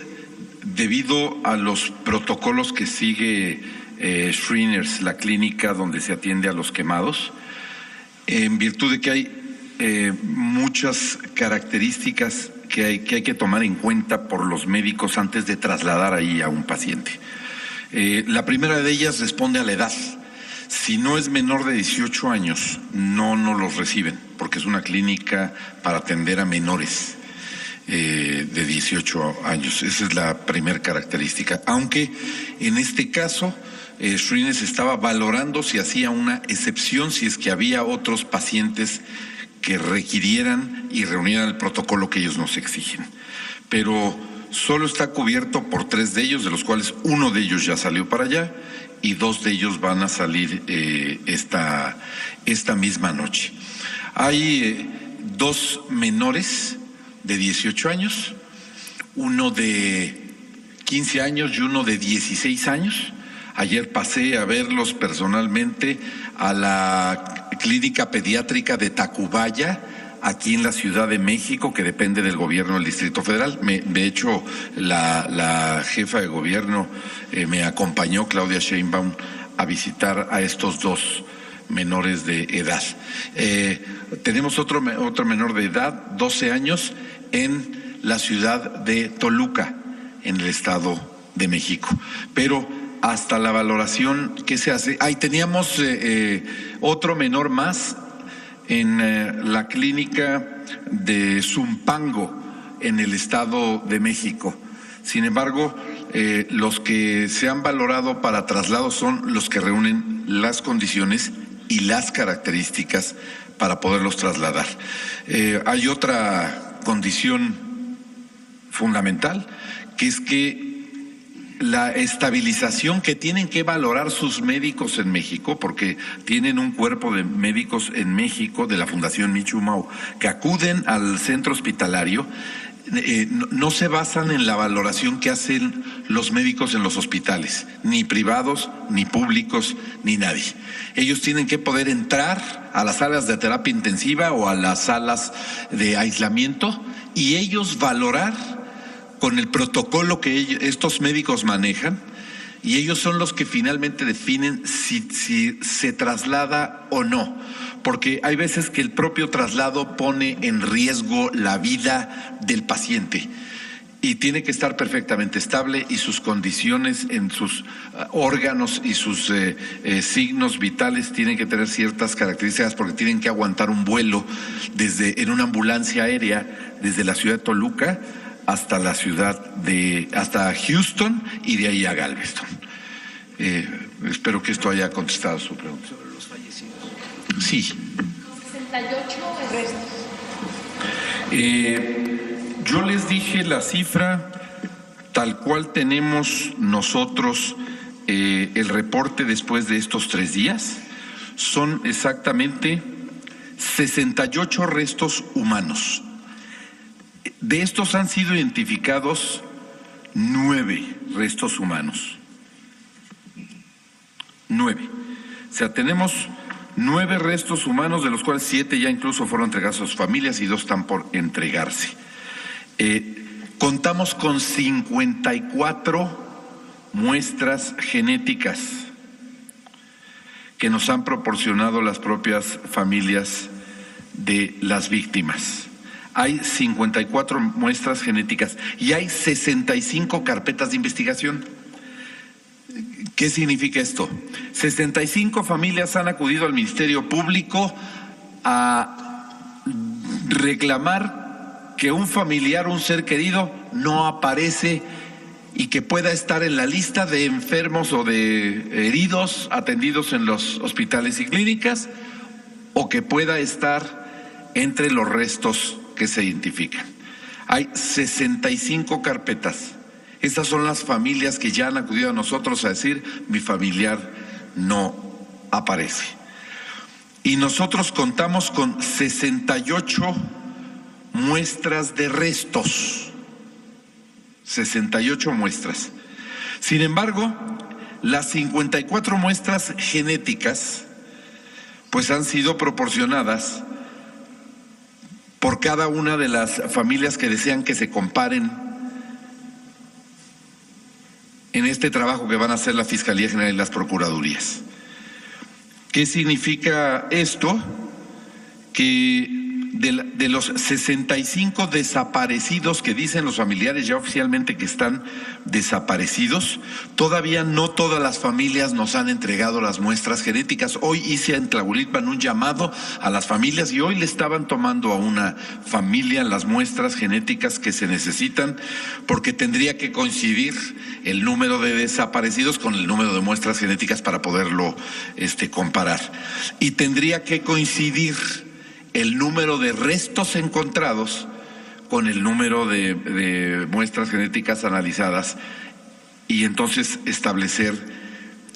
Speaker 4: debido a los protocolos que sigue Shriners, la clínica donde se atiende a los quemados, en virtud de que hay muchas características que hay que tomar en cuenta por los médicos antes de trasladar ahí a un paciente. La primera de ellas responde a la edad. Si no es menor de 18 años, no los reciben, porque es una clínica para atender a menores de 18 años. Esa es la primera característica. Aunque en este caso, Shriners estaba valorando si hacía una excepción, si es que había otros pacientes que requirieran y reunieran el protocolo que ellos nos exigen. Pero solo está cubierto por 3 de ellos, de los cuales uno de ellos ya salió para allá y 2 de ellos van a salir esta misma noche. Hay 2 menores de 18 años, uno de 15 años y uno de 16 años. Ayer pasé a verlos personalmente a la clínica pediátrica de Tacubaya, aquí en la Ciudad de México, que depende del gobierno del Distrito Federal. De hecho, la jefa de gobierno me acompañó, Claudia Sheinbaum, a visitar a estos 2 menores de edad. Tenemos otro menor de edad, 12 años, en la ciudad de Toluca, en el Estado de México. Pero hasta la valoración que se hace, teníamos otro menor más en la clínica de Zumpango, en el Estado de México. Sin embargo, los que se han valorado para traslado son los que reúnen las condiciones y las características para poderlos trasladar. Hay otra condición fundamental, que es que la estabilización que tienen que valorar sus médicos en México, porque tienen un cuerpo de médicos en México de la Fundación Michumau que acuden al centro hospitalario, no se basan en la valoración que hacen los médicos en los hospitales, ni privados, ni públicos, ni nadie. Ellos tienen que poder entrar a las salas de terapia intensiva o a las salas de aislamiento y ellos valorar con el protocolo que estos médicos manejan, y ellos son los que finalmente definen si se traslada o no, porque hay veces que el propio traslado pone en riesgo la vida del paciente y tiene que estar perfectamente estable y sus condiciones en sus órganos y sus signos vitales tienen que tener ciertas características, porque tienen que aguantar un vuelo en una ambulancia aérea desde la ciudad de Toluca hasta hasta Houston y de ahí a Galveston. Espero que esto haya contestado su pregunta.
Speaker 11: Sobre los fallecidos.
Speaker 4: Sí.
Speaker 7: 68 restos.
Speaker 4: Yo les dije la cifra tal cual tenemos nosotros el reporte después de estos 3 días. Son exactamente 68 restos humanos. De estos han sido identificados 9 restos humanos. 9. O sea, tenemos 9 restos humanos, de los cuales 7 ya incluso fueron entregados a sus familias y 2 están por entregarse. Contamos con 54 muestras genéticas que nos han proporcionado las propias familias de las víctimas. Hay 54 muestras genéticas y hay 65 carpetas de investigación. ¿Qué significa esto? 65 familias han acudido al Ministerio Público a reclamar que un familiar, un ser querido, no aparece y que pueda estar en la lista de enfermos o de heridos atendidos en los hospitales y clínicas, o que pueda estar entre los restos que se identifican. Hay 65 carpetas. Estas son las familias que ya han acudido a nosotros a decir: mi familiar no aparece. Y nosotros contamos con 68 muestras de restos. 68 muestras. Sin embargo, las 54 muestras genéticas pues han sido proporcionadas por cada una de las familias que desean que se comparen en este trabajo que van a hacer la Fiscalía General y las Procuradurías. ¿Qué significa esto? Que de los 65 desaparecidos que dicen los familiares ya oficialmente que están desaparecidos, todavía no todas las familias nos han entregado las muestras genéticas. Hoy hice en Tlahuelilpan un llamado a las familias y hoy le estaban tomando a una familia las muestras genéticas que se necesitan, porque tendría que coincidir el número de desaparecidos con el número de muestras genéticas para poderlo comparar. Y tendría que coincidir el número de restos encontrados con el número de muestras genéticas analizadas y entonces establecer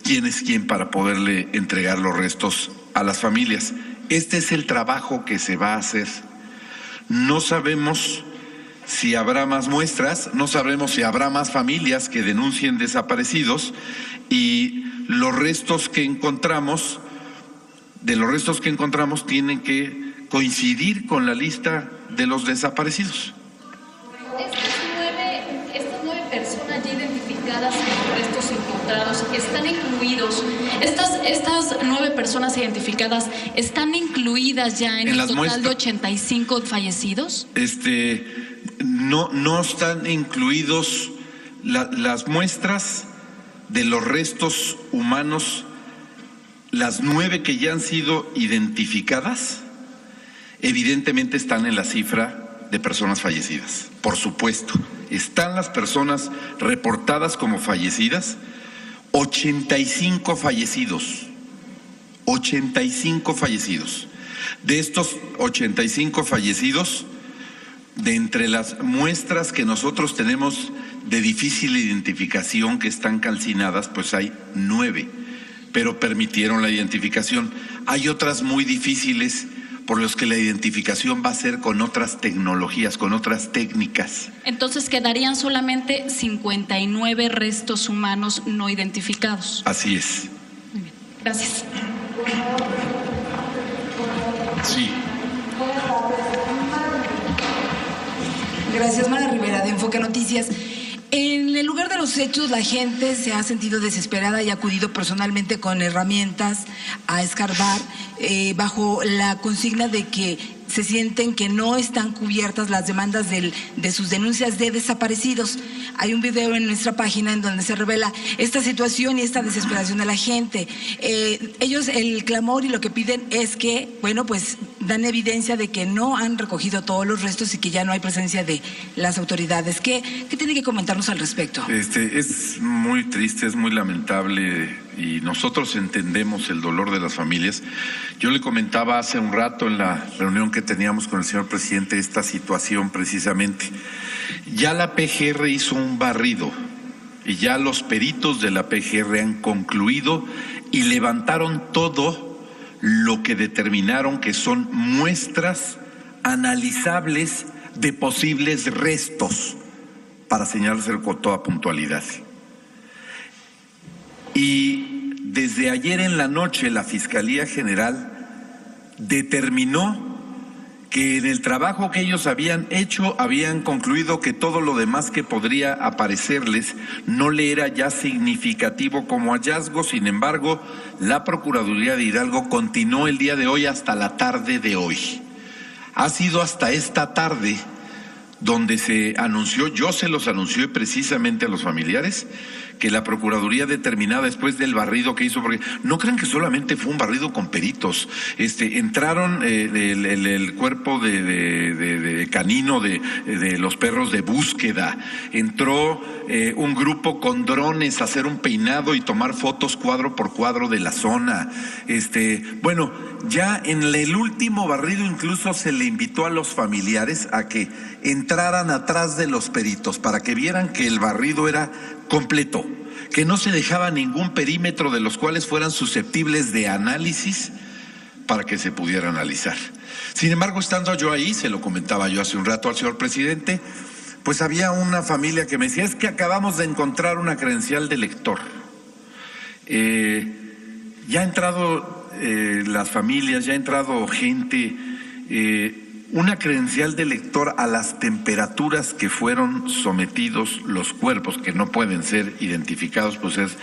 Speaker 4: quién es quién para poderle entregar los restos a las familias. Este es el trabajo que se va a hacer. No sabemos si habrá más muestras, no sabremos si habrá más familias que denuncien desaparecidos, y los restos que encontramos, tienen que coincidir con la lista de los desaparecidos.
Speaker 10: Estas nueve personas ya identificadas en los restos encontrados están incluidos. Estas 9 personas identificadas están incluidas ya en el total de 85 fallecidos.
Speaker 4: No están incluidos las muestras de los restos humanos, las 9 que ya han sido identificadas, evidentemente están en la cifra de personas fallecidas. Por supuesto, están las personas reportadas como fallecidas, 85 fallecidos. 85 fallecidos. De estos 85 fallecidos, de entre las muestras que nosotros tenemos de difícil identificación que están calcinadas, pues hay 9, pero permitieron la identificación. Hay otras muy difíciles por las que la identificación va a ser con otras tecnologías, con otras técnicas.
Speaker 10: Entonces quedarían solamente 59 restos humanos no identificados.
Speaker 4: Así es.
Speaker 10: Muy bien. Gracias.
Speaker 4: Sí.
Speaker 11: Gracias, Mara Rivera, de Enfoque Noticias. En el lugar de los hechos, la gente se ha sentido desesperada y ha acudido personalmente con herramientas a escarbar bajo la consigna de que se sienten que no están cubiertas las demandas de sus denuncias de desaparecidos. Hay un video en nuestra página en donde se revela esta situación y esta desesperación de la gente. Ellos, el clamor y lo que piden es que, bueno, pues dan evidencia de que no han recogido todos los restos y que ya no hay presencia de las autoridades. ¿Qué tiene que comentarnos al respecto?
Speaker 4: Es muy triste, es muy lamentable y nosotros entendemos el dolor de las familias. Yo le comentaba hace un rato en la reunión que teníamos con el señor presidente esta situación precisamente. Ya la PGR hizo un barrido y ya los peritos de la PGR han concluido y levantaron todo lo que determinaron que son muestras analizables de posibles restos para señalarse con toda puntualidad. Y desde ayer en la noche la Fiscalía General determinó que en el trabajo que ellos habían hecho habían concluido que todo lo demás que podría aparecerles no le era ya significativo como hallazgo. Sin embargo, la Procuraduría de Hidalgo continuó el día de hoy hasta la tarde de hoy. Ha sido hasta esta tarde donde se anunció, yo se los anuncié precisamente a los familiares, que la Procuraduría determinada después del barrido que hizo, porque no crean que solamente fue un barrido con peritos, entraron el cuerpo de canino de los perros de búsqueda, entró un grupo con drones a hacer un peinado y tomar fotos cuadro por cuadro de la zona, bueno, ya en el último barrido incluso se le invitó a los familiares a que entraran atrás de los peritos para que vieran que el barrido era completo, que no se dejaba ningún perímetro de los cuales fueran susceptibles de análisis para que se pudiera analizar. Sin embargo, estando yo ahí, se lo comentaba yo hace un rato al señor presidente, pues había una familia que me decía, es que acabamos de encontrar una credencial de lector. Ya ha entrado las familias, ya ha entrado gente, una credencial de lector a las temperaturas que fueron sometidos los cuerpos, que no pueden ser identificados, pues es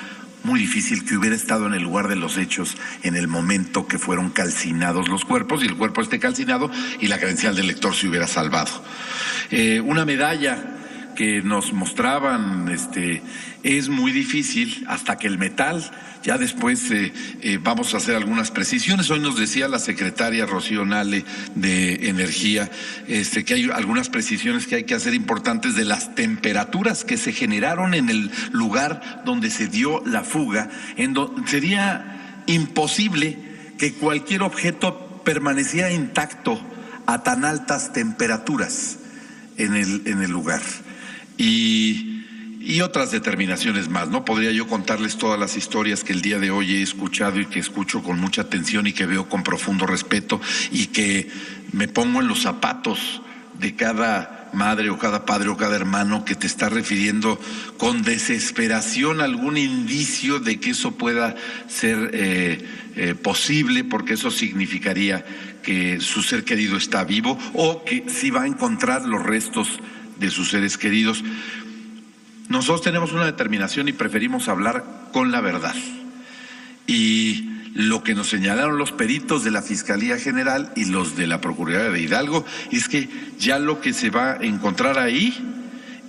Speaker 4: muy difícil que hubiera estado en el lugar de los hechos en el momento que fueron calcinados los cuerpos y el cuerpo esté calcinado y la credencial de lector se hubiera salvado. Una medalla que nos mostraban, es muy difícil hasta que el metal, ya después vamos a hacer algunas precisiones. Hoy nos decía la secretaria Rocío Nale de Energía que hay algunas precisiones que hay que hacer importantes de las temperaturas que se generaron en el lugar donde se dio la fuga, sería imposible que cualquier objeto
Speaker 2: permanecía intacto a tan altas temperaturas en el lugar. Y otras determinaciones más. No podría yo contarles todas las historias que el día de hoy he escuchado y que escucho con mucha atención y que veo con profundo respeto y que me pongo en los zapatos de cada madre o cada padre o cada hermano que te está refiriendo con desesperación algún indicio de que eso pueda ser posible, porque eso significaría que su ser querido está vivo o que sí va a encontrar los restos de sus seres queridos. Nosotros tenemos una determinación y preferimos hablar con la verdad. Y lo que nos señalaron los peritos de la Fiscalía General y los de la Procuraduría de Hidalgo es que ya lo que se va a encontrar ahí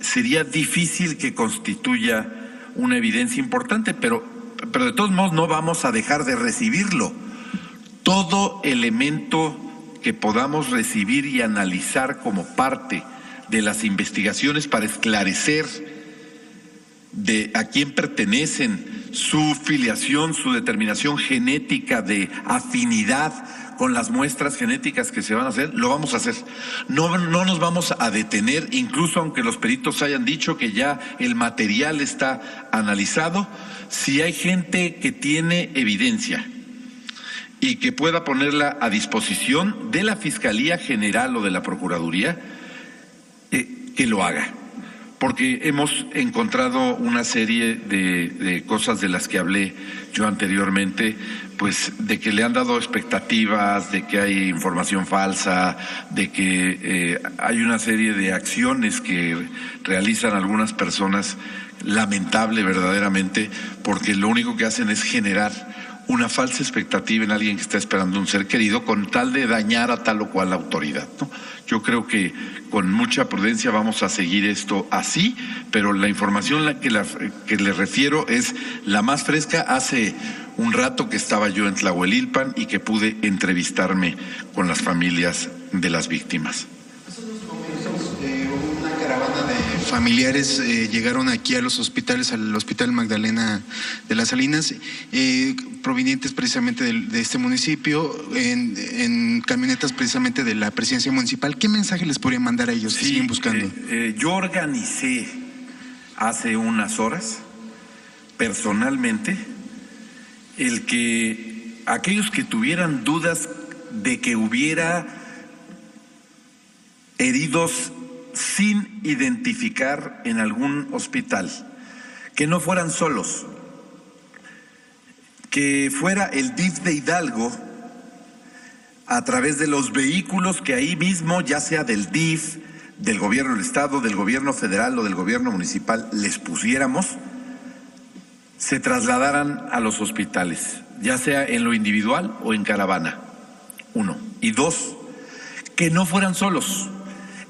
Speaker 2: sería difícil que constituya una evidencia importante, pero de todos modos no vamos a dejar de recibirlo. Todo elemento que podamos recibir y analizar como parte de las investigaciones para esclarecer de a quién pertenecen, su filiación, su determinación genética de afinidad con las muestras genéticas que se van a hacer, lo vamos a hacer. No nos vamos a detener, incluso aunque los peritos hayan dicho que ya el material está analizado. Si hay gente que tiene evidencia y que pueda ponerla a disposición de la Fiscalía General o de la Procuraduría, que lo haga. Porque hemos encontrado una serie de cosas de las que hablé yo anteriormente, pues de que le han dado expectativas, de que hay información falsa, de que hay una serie de acciones que realizan algunas personas, lamentable verdaderamente, porque lo único que hacen es generar una falsa expectativa en alguien que está esperando un ser querido con tal de dañar a tal o cual autoridad, ¿no? Yo creo que con mucha prudencia vamos a seguir esto así, pero la información que le refiero es la más fresca. Hace un rato que estaba yo en Tlahuelilpan y que pude entrevistarme con las familias de las víctimas.
Speaker 12: Una caravana de familiares llegaron aquí a los hospitales, al Hospital Magdalena de las Salinas, provenientes precisamente de este municipio, en camionetas precisamente de la presidencia municipal. ¿Qué mensaje les podría mandar a ellos que siguen buscando?
Speaker 2: Yo organicé hace unas horas, personalmente, el que aquellos que tuvieran dudas de que hubiera heridos sin identificar en algún hospital, que no fueran solos, que fuera el DIF de Hidalgo, a través de los vehículos que ahí mismo, ya sea del DIF, del gobierno del estado, del gobierno federal o del gobierno municipal, les pusiéramos, se trasladaran a los hospitales, ya sea en lo individual o en caravana, 1. Y 2, que no fueran solos.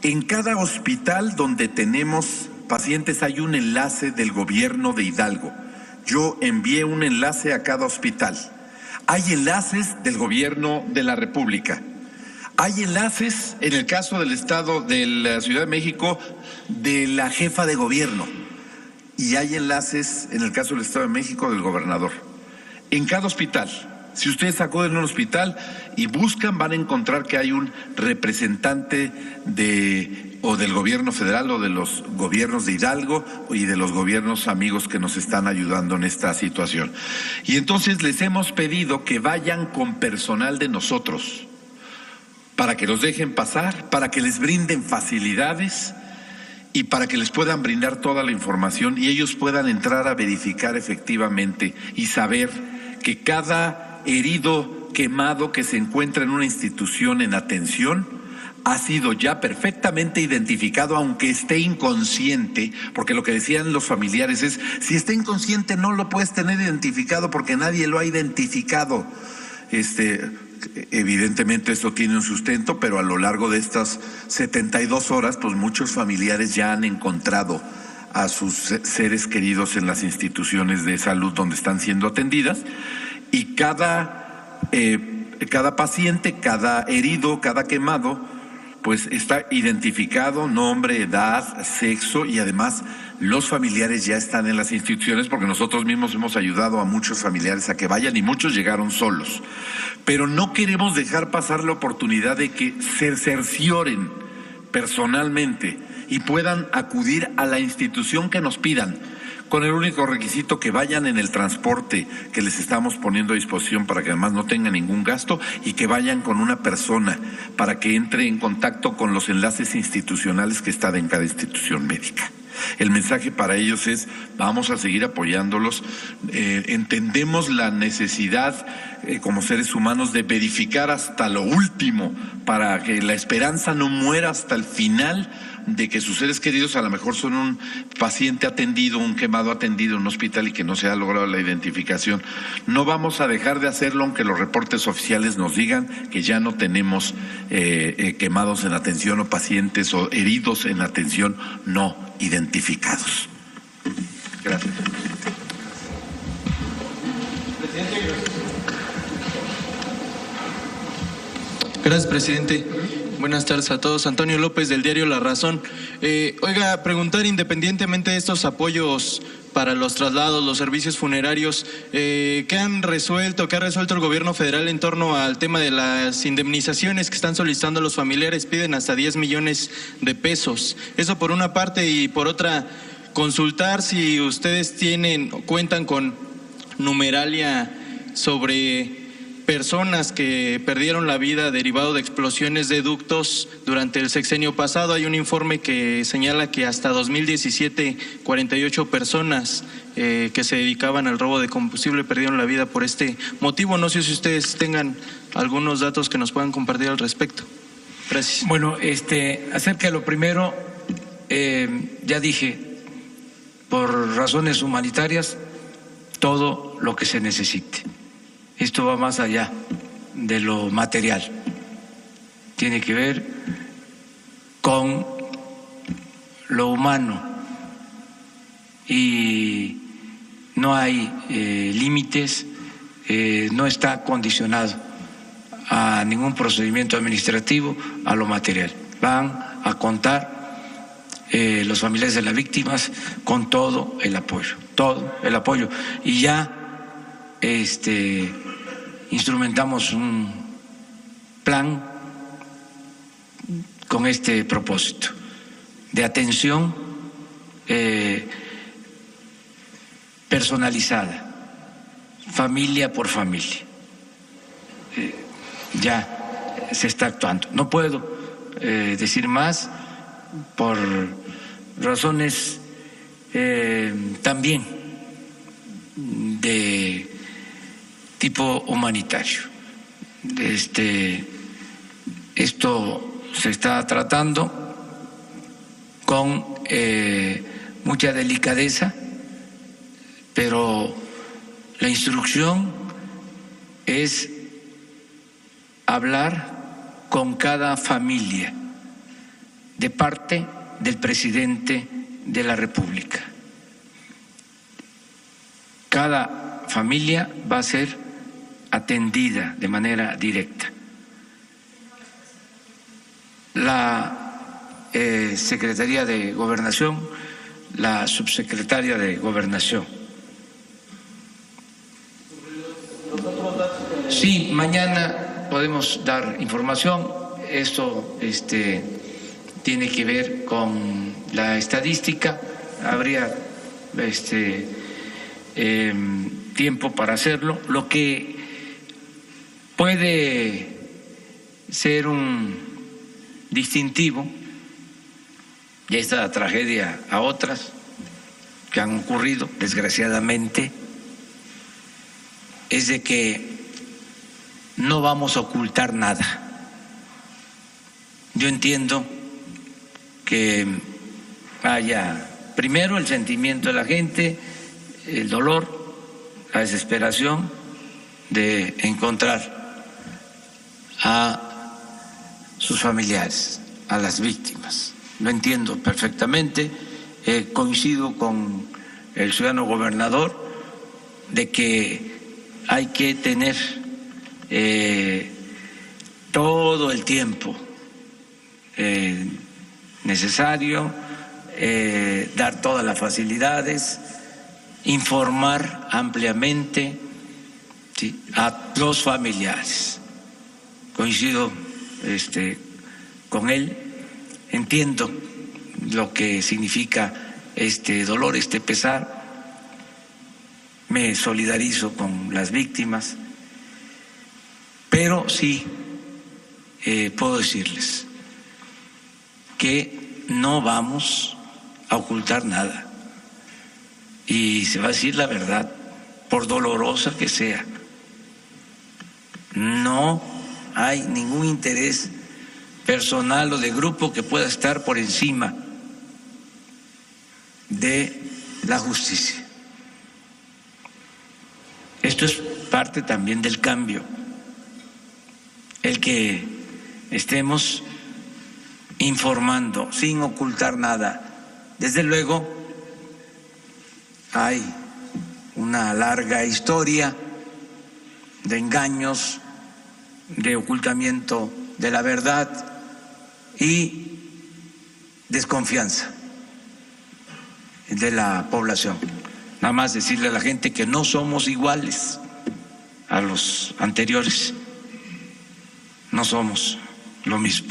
Speaker 2: En cada hospital donde tenemos pacientes hay un enlace del gobierno de Hidalgo. Yo envié un enlace a cada hospital. Hay enlaces del gobierno de la República. Hay enlaces, en el caso del estado de la Ciudad de México, de la jefa de gobierno. Y hay enlaces, en el caso del estado de México, del gobernador. En cada hospital. Si ustedes acuden a un hospital y buscan, van a encontrar que hay un representante o del gobierno federal o de los gobiernos de Hidalgo y de los gobiernos amigos que nos están ayudando en esta situación. Y entonces les hemos pedido que vayan con personal de nosotros para que los dejen pasar, para que les brinden facilidades y para que les puedan brindar toda la información y ellos puedan entrar a verificar efectivamente y saber que cada herido, quemado que se encuentra en una institución en atención ha sido ya perfectamente identificado, aunque esté inconsciente, porque lo que decían los familiares es, si está inconsciente no lo puedes tener identificado porque nadie lo ha identificado. Evidentemente esto tiene un sustento, pero a lo largo de estas 72 horas, pues muchos familiares ya han encontrado a sus seres queridos en las instituciones de salud donde están siendo atendidas. Y cada paciente, cada herido, cada quemado
Speaker 4: pues está identificado nombre, edad, sexo, y además los familiares ya están en las instituciones, porque nosotros mismos hemos ayudado a muchos familiares a que vayan y muchos llegaron solos. Pero no queremos dejar pasar la oportunidad de que se cercioren personalmente y puedan acudir a la institución que nos pidan, con el único requisito que vayan en el transporte que les estamos poniendo a disposición para que además no tengan ningún gasto, y que vayan con una persona para que entre en contacto con los enlaces institucionales que están en cada institución médica. El mensaje para ellos es: vamos a seguir apoyándolos, entendemos la necesidad como seres humanos de verificar hasta lo último para que la esperanza no muera hasta el final de que sus seres queridos a lo mejor son un paciente atendido, un quemado atendido en un hospital y que no se ha logrado la identificación. No vamos a dejar de hacerlo aunque los reportes oficiales nos digan que ya no tenemos quemados en atención o pacientes o heridos en atención no identificados. Gracias.
Speaker 13: Gracias, presidente. Buenas tardes a todos. Antonio López, del diario La Razón. Oiga, preguntar, independientemente de estos apoyos para los traslados, los servicios funerarios, ¿qué ha resuelto el gobierno federal en torno al tema de las indemnizaciones que están solicitando los familiares? Piden hasta 10 millones de pesos. Eso por una parte, y por otra, consultar si ustedes cuentan con numeralia sobre personas que perdieron la vida derivado de explosiones de ductos durante el sexenio pasado. Hay un informe que señala que hasta 2017 48 personas que se dedicaban al robo de combustible perdieron la vida por este motivo. No sé si ustedes tengan algunos datos que nos puedan compartir al respecto. Gracias.
Speaker 2: Bueno, acerca de lo primero, ya dije, por razones humanitarias, todo lo que se necesite. Esto va más allá de lo material, tiene que ver con lo humano y no hay límites, no está condicionado a ningún procedimiento administrativo, a lo material. Van a contar los familiares de las víctimas con todo el apoyo, y ya instrumentamos un plan con este propósito de atención personalizada, familia por familia. Ya se está actuando. No puedo decir más por razones también de tipo humanitario. Esto se está tratando con mucha delicadeza, pero la instrucción es hablar con cada familia de parte del presidente de la República. Cada familia va a ser atendida de manera directa. La Secretaría de Gobernación, la subsecretaria de Gobernación. Sí, mañana podemos dar información. Esto tiene que ver con la estadística. Habría tiempo para hacerlo. Lo que puede ser un distintivo de esta tragedia a otras que han ocurrido, desgraciadamente, es de que no vamos a ocultar nada. Yo entiendo que haya primero el sentimiento de la gente, el dolor, la desesperación de encontrar a sus familiares, a las víctimas. Lo entiendo perfectamente. Coincido con el ciudadano gobernador de que hay que tener todo el tiempo necesario, dar todas las facilidades, informar ampliamente, ¿sí?, a los familiares. Coincido con él, entiendo lo que significa este dolor, este pesar, me solidarizo con las víctimas, pero sí puedo decirles que no vamos a ocultar nada y se va a decir la verdad, por dolorosa que sea. No hay ningún interés personal o de grupo que pueda estar por encima de la justicia. Esto es parte también del cambio, el que estemos informando sin ocultar nada. Desde luego hay una larga historia de engaños, de ocultamiento de la verdad y desconfianza de la población. Nada más decirle a la gente que no somos iguales a los anteriores, no somos lo mismo.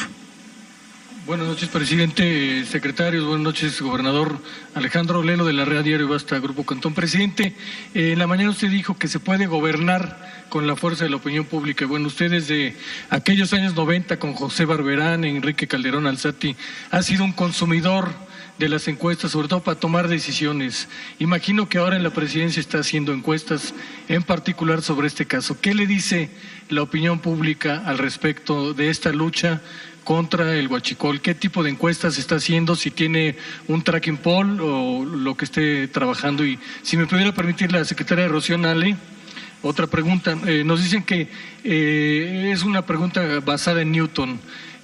Speaker 14: Buenas noches, presidente, secretarios, buenas noches, gobernador. Alejandro Lelo de la Red Diario Basta, Grupo Cantón. Presidente, en la mañana usted dijo que se puede gobernar con la fuerza de la opinión pública. Bueno, usted desde aquellos años 90 con José Barberán, Enrique Calderón Alzati, ha sido un consumidor de las encuestas, sobre todo para tomar decisiones. Imagino que ahora en la presidencia está haciendo encuestas, en particular sobre este caso. ¿Qué le dice la opinión pública al respecto de esta lucha contra el huachicol? ¿Qué tipo de encuestas está haciendo? Si tiene un tracking poll o lo que esté trabajando. Y si me pudiera permitir, la secretaria Rocío Nale, otra pregunta. Nos dicen que es una pregunta basada en Newton.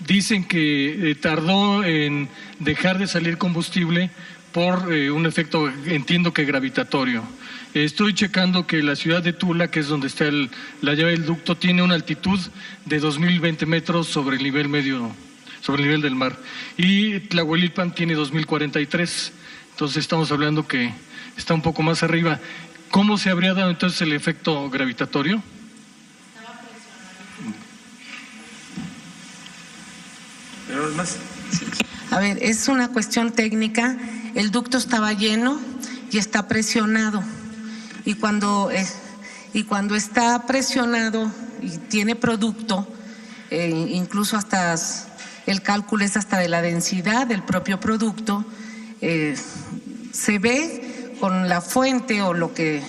Speaker 14: Dicen que tardó en dejar de salir combustible por un efecto, entiendo que gravitatorio. Estoy checando que la ciudad de Tula, que es donde está la llave del ducto, tiene una altitud de 2.020 metros sobre el nivel medio, sobre el nivel del mar. Y Tlahuelilpan tiene 2.043. Entonces estamos hablando que está un poco más arriba. ¿Cómo se habría dado entonces el efecto gravitatorio?
Speaker 15: A ver, es una cuestión técnica. El ducto estaba lleno y está presionado. Y cuando está presionado y tiene producto, incluso hasta el cálculo es hasta de la densidad del propio producto, se ve con la fuente o lo que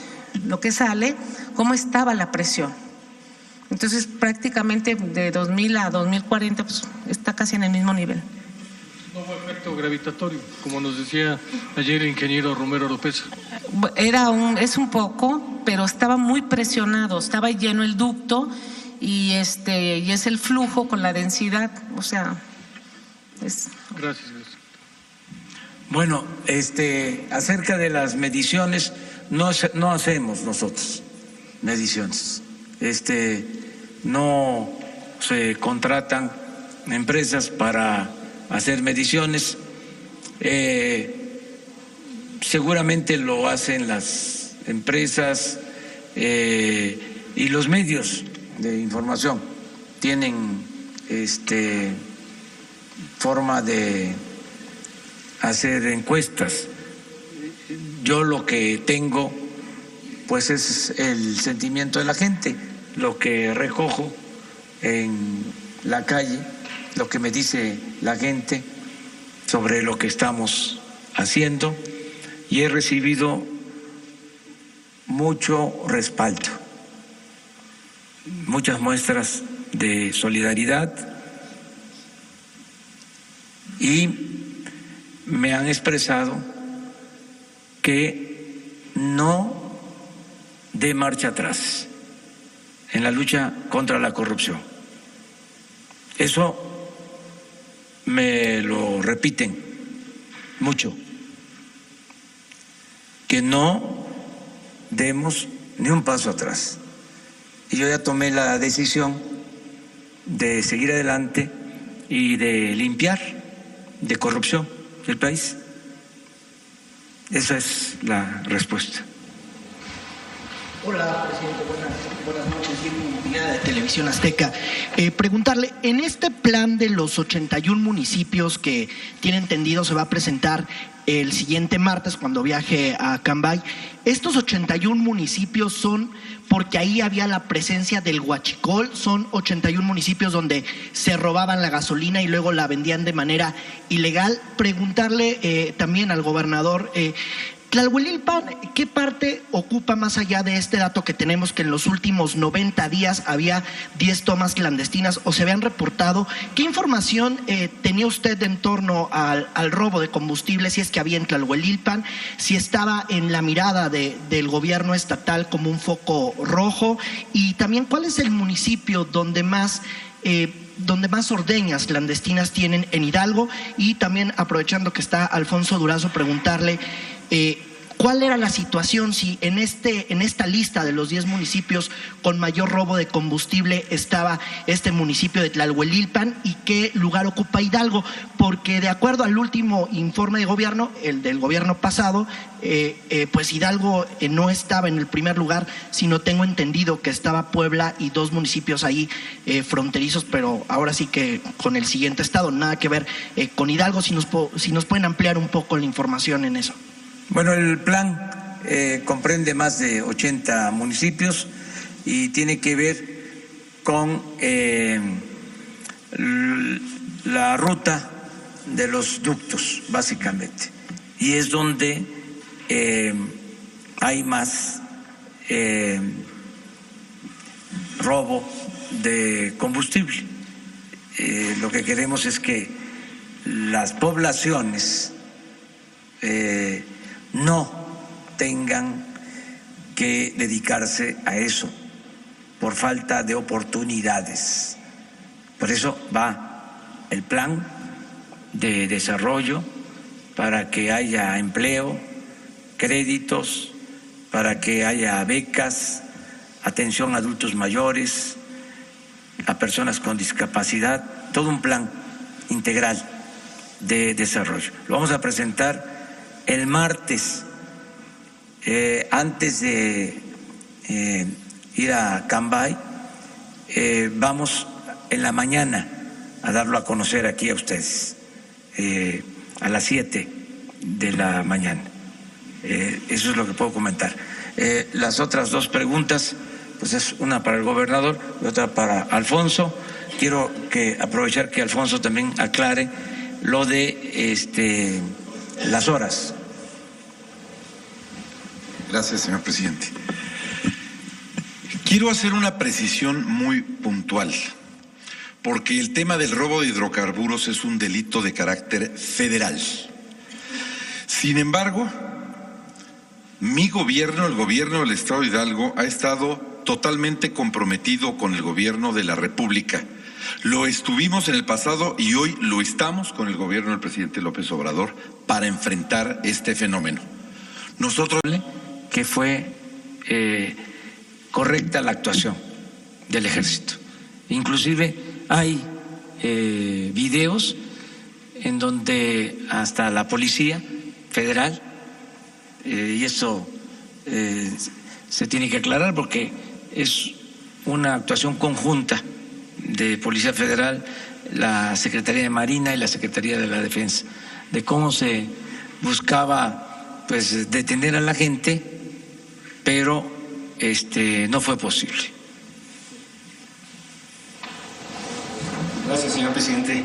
Speaker 15: sale, cómo estaba la presión. Entonces prácticamente de 2000 a 2040 pues, está casi en el mismo nivel.
Speaker 14: No hubo efecto gravitatorio, como nos decía ayer el ingeniero Romero López.
Speaker 15: Es un poco, pero estaba muy presionado, estaba lleno el ducto y es el flujo con la densidad, o sea, es.
Speaker 14: Gracias.
Speaker 2: Bueno, acerca de las mediciones, no hacemos nosotros mediciones. No se contratan empresas para hacer mediciones. Seguramente lo hacen las empresas y los medios de información tienen forma de hacer encuestas. Yo lo que tengo pues es el sentimiento de la gente, lo que recojo en la calle, lo que me dice la gente sobre lo que estamos haciendo, y he recibido mucho respaldo, muchas muestras de solidaridad, y me han expresado que no dé marcha atrás en la lucha contra la corrupción. Eso me lo repiten mucho, que no demos ni un paso atrás. Y yo ya tomé la decisión de seguir adelante y de limpiar de corrupción el país. Esa es la respuesta.
Speaker 16: Hola, presidente, buenas noches, de Televisión Azteca. Preguntarle, en este plan de los 81 municipios que tiene entendido se va a presentar el siguiente martes cuando viaje a Cambay, ¿estos 81 municipios son porque ahí había la presencia del huachicol? ¿Son 81 municipios donde se robaban la gasolina y luego la vendían de manera ilegal? Preguntarle también al gobernador, Tlalhuelilpan, ¿qué parte ocupa más allá de este dato que tenemos que en los últimos 90 días había 10 tomas clandestinas o se habían reportado? ¿Qué información tenía usted en torno al robo de combustible, si es que había en Tlalhuelilpan, si estaba en la mirada del gobierno estatal como un foco rojo? Y también, ¿cuál es el municipio donde más ordeñas clandestinas tienen en Hidalgo? Y también, aprovechando que está Alfonso Durazo, preguntarle ¿cuál era la situación si en esta lista de los 10 municipios con mayor robo de combustible estaba este municipio de Tlalhuelilpan y qué lugar ocupa Hidalgo? Porque de acuerdo al último informe de gobierno, el del gobierno pasado, pues Hidalgo no estaba en el primer lugar, sino tengo entendido que estaba Puebla y 2 municipios ahí fronterizos, pero ahora sí que con el siguiente estado, nada que ver con Hidalgo. Si nos pueden ampliar un poco la información en eso.
Speaker 2: Bueno, el plan comprende más de 80 municipios y tiene que ver con la ruta de los ductos, básicamente, y es donde hay más robo de combustible. Lo que queremos es que las poblaciones no tengan que dedicarse a eso por falta de oportunidades. Por eso va el plan de desarrollo para que haya empleo, créditos, para que haya becas, atención a adultos mayores, a personas con discapacidad, todo un plan integral de desarrollo. Lo vamos a presentar el martes, antes de ir a Cambay, vamos en la mañana a darlo a conocer aquí a ustedes, a las 7 de la mañana. Eso es lo que puedo comentar. Las otras 2 preguntas, pues es una para el gobernador y otra para Alfonso. Quiero aprovechar que Alfonso también aclare lo de las horas.
Speaker 17: Gracias, señor presidente. Quiero hacer una precisión muy puntual, porque el tema del robo de hidrocarburos es un delito de carácter federal. Sin embargo, mi gobierno, el gobierno del Estado de Hidalgo, ha estado totalmente comprometido con el gobierno de la República. Lo estuvimos en el pasado y hoy lo estamos con el gobierno del presidente López Obrador para enfrentar este fenómeno. Nosotros...
Speaker 2: que fue correcta la actuación del Ejército. Inclusive hay videos en donde hasta la Policía Federal, y esto se tiene que aclarar porque es una actuación conjunta de Policía Federal, la Secretaría de Marina y la Secretaría de la Defensa, de cómo se buscaba pues detener a la gente, pero no fue posible.
Speaker 18: Gracias, señor presidente.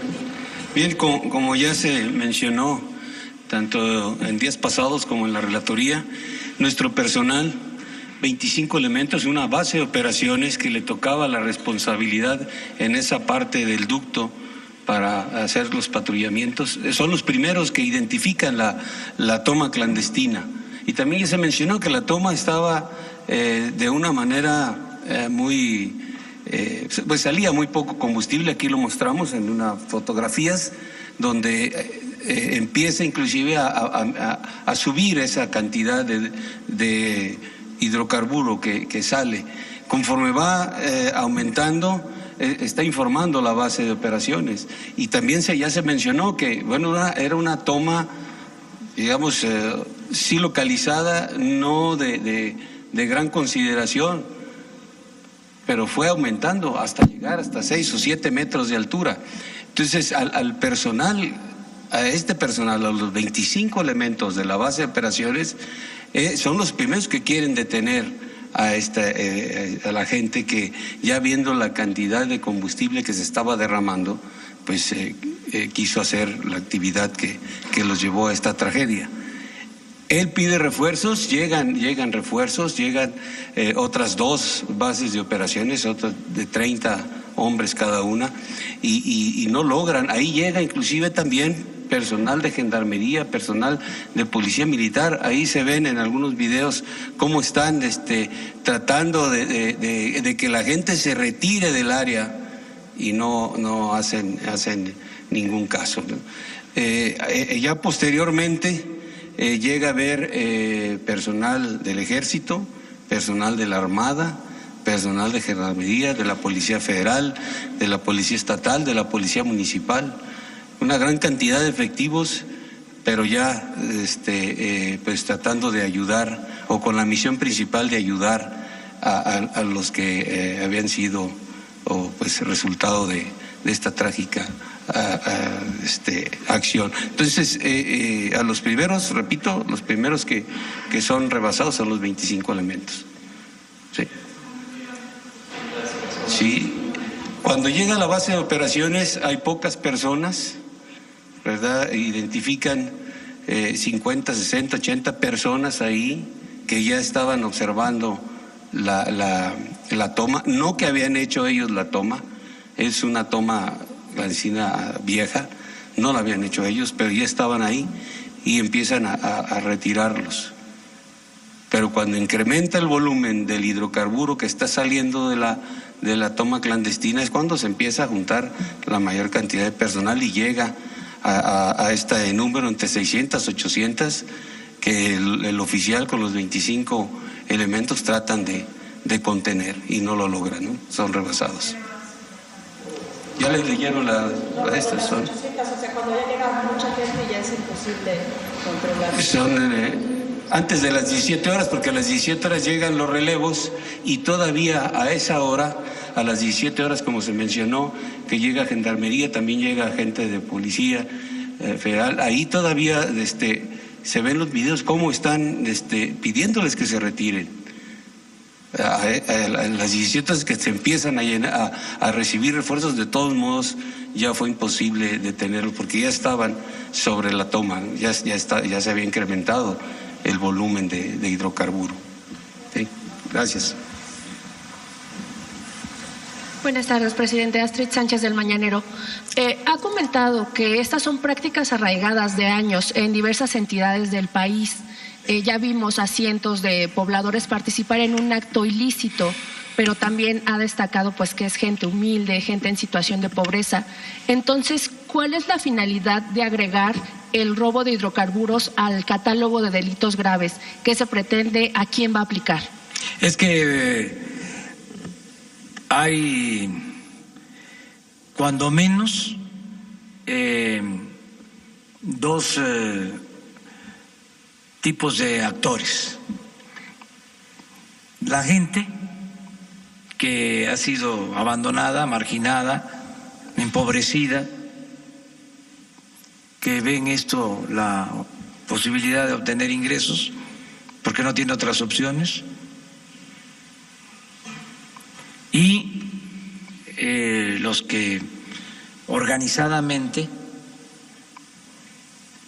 Speaker 18: Bien, como ya se mencionó, tanto en días pasados como en la relatoría, nuestro personal, 25 elementos, una base de operaciones que le tocaba la responsabilidad en esa parte del ducto para hacer los patrullamientos, son los primeros que identifican la toma clandestina. Y también ya se mencionó que la toma estaba de una manera pues salía muy poco combustible. Aquí lo mostramos en unas fotografías donde empieza inclusive a subir esa cantidad de hidrocarburo que sale. Conforme va aumentando, está informando la base de operaciones. Y también ya se mencionó que, bueno, era una toma, digamos, sí localizada, no de gran consideración, pero fue aumentando hasta llegar hasta 6 o 7 metros de altura. Entonces, al personal, a los 25 elementos de la base de operaciones, son los primeros que quieren detener a la gente que, ya viendo la cantidad de combustible que se estaba derramando, pues quiso hacer la actividad que los llevó a esta tragedia. Él pide refuerzos, llegan refuerzos, llegan otras 2 bases de operaciones, otras de 30 hombres cada una, y no logran. Ahí llega inclusive también personal de gendarmería, personal de policía militar. Ahí se ven en algunos videos cómo están tratando de que la gente se retire del área y no hacen ningún caso, ¿no? Ya posteriormente llega a haber personal del Ejército, personal de la Armada, personal de Gendarmería, de la Policía Federal, de la Policía Estatal, de la Policía Municipal, una gran cantidad de efectivos, pero ya pues tratando de ayudar, o con la misión principal de ayudar a los que habían sido pues resultado de esta trágica acción. Entonces, a los primeros, repito, los primeros que son rebasados son los 25 elementos. Sí. Sí. Cuando llega a la base de operaciones hay pocas personas, ¿verdad? Identifican 50, 60, 80 personas ahí que ya estaban observando la toma, no que habían hecho ellos la toma, es una toma clandestina vieja, no la habían hecho ellos, pero ya estaban ahí y empiezan a retirarlos. Pero cuando incrementa el volumen del hidrocarburo que está saliendo de la toma clandestina, es cuando se empieza a juntar la mayor cantidad de personal y llega a este número entre 600, 800, que el oficial con los 25 elementos tratan de contener y no lo logran, ¿no? Son rebasados. Ya les leyeron estas son.
Speaker 7: O sea, cuando ya llega mucha gente ya es imposible controlar.
Speaker 18: Son antes de las 17 horas, porque a las 17 horas llegan los relevos y todavía a esa hora, a las 17 horas, como se mencionó, que llega Gendarmería, también llega gente de Policía Federal, ahí todavía se ven los videos cómo están pidiéndoles que se retiren. A las 17 horas que se empiezan a recibir refuerzos, de todos modos ya fue imposible detenerlos porque ya estaban sobre la toma, ya se había incrementado el volumen de hidrocarburo. ¿Sí? Gracias.
Speaker 19: Buenas tardes, presidente. Astrid Sánchez del Mañanero. Ha comentado que estas son prácticas arraigadas de años en diversas entidades del país. Ya vimos a cientos de pobladores participar en un acto ilícito, pero también ha destacado pues que es gente humilde, gente en situación de pobreza. Entonces, ¿cuál es la finalidad de agregar el robo de hidrocarburos al catálogo de delitos graves? ¿Qué se pretende? ¿A quién va a aplicar?
Speaker 2: Es que hay, cuando menos, 2 tipos de actores. La gente que ha sido abandonada, marginada, empobrecida, que ven esto la posibilidad de obtener ingresos porque no tiene otras opciones, y los que organizadamente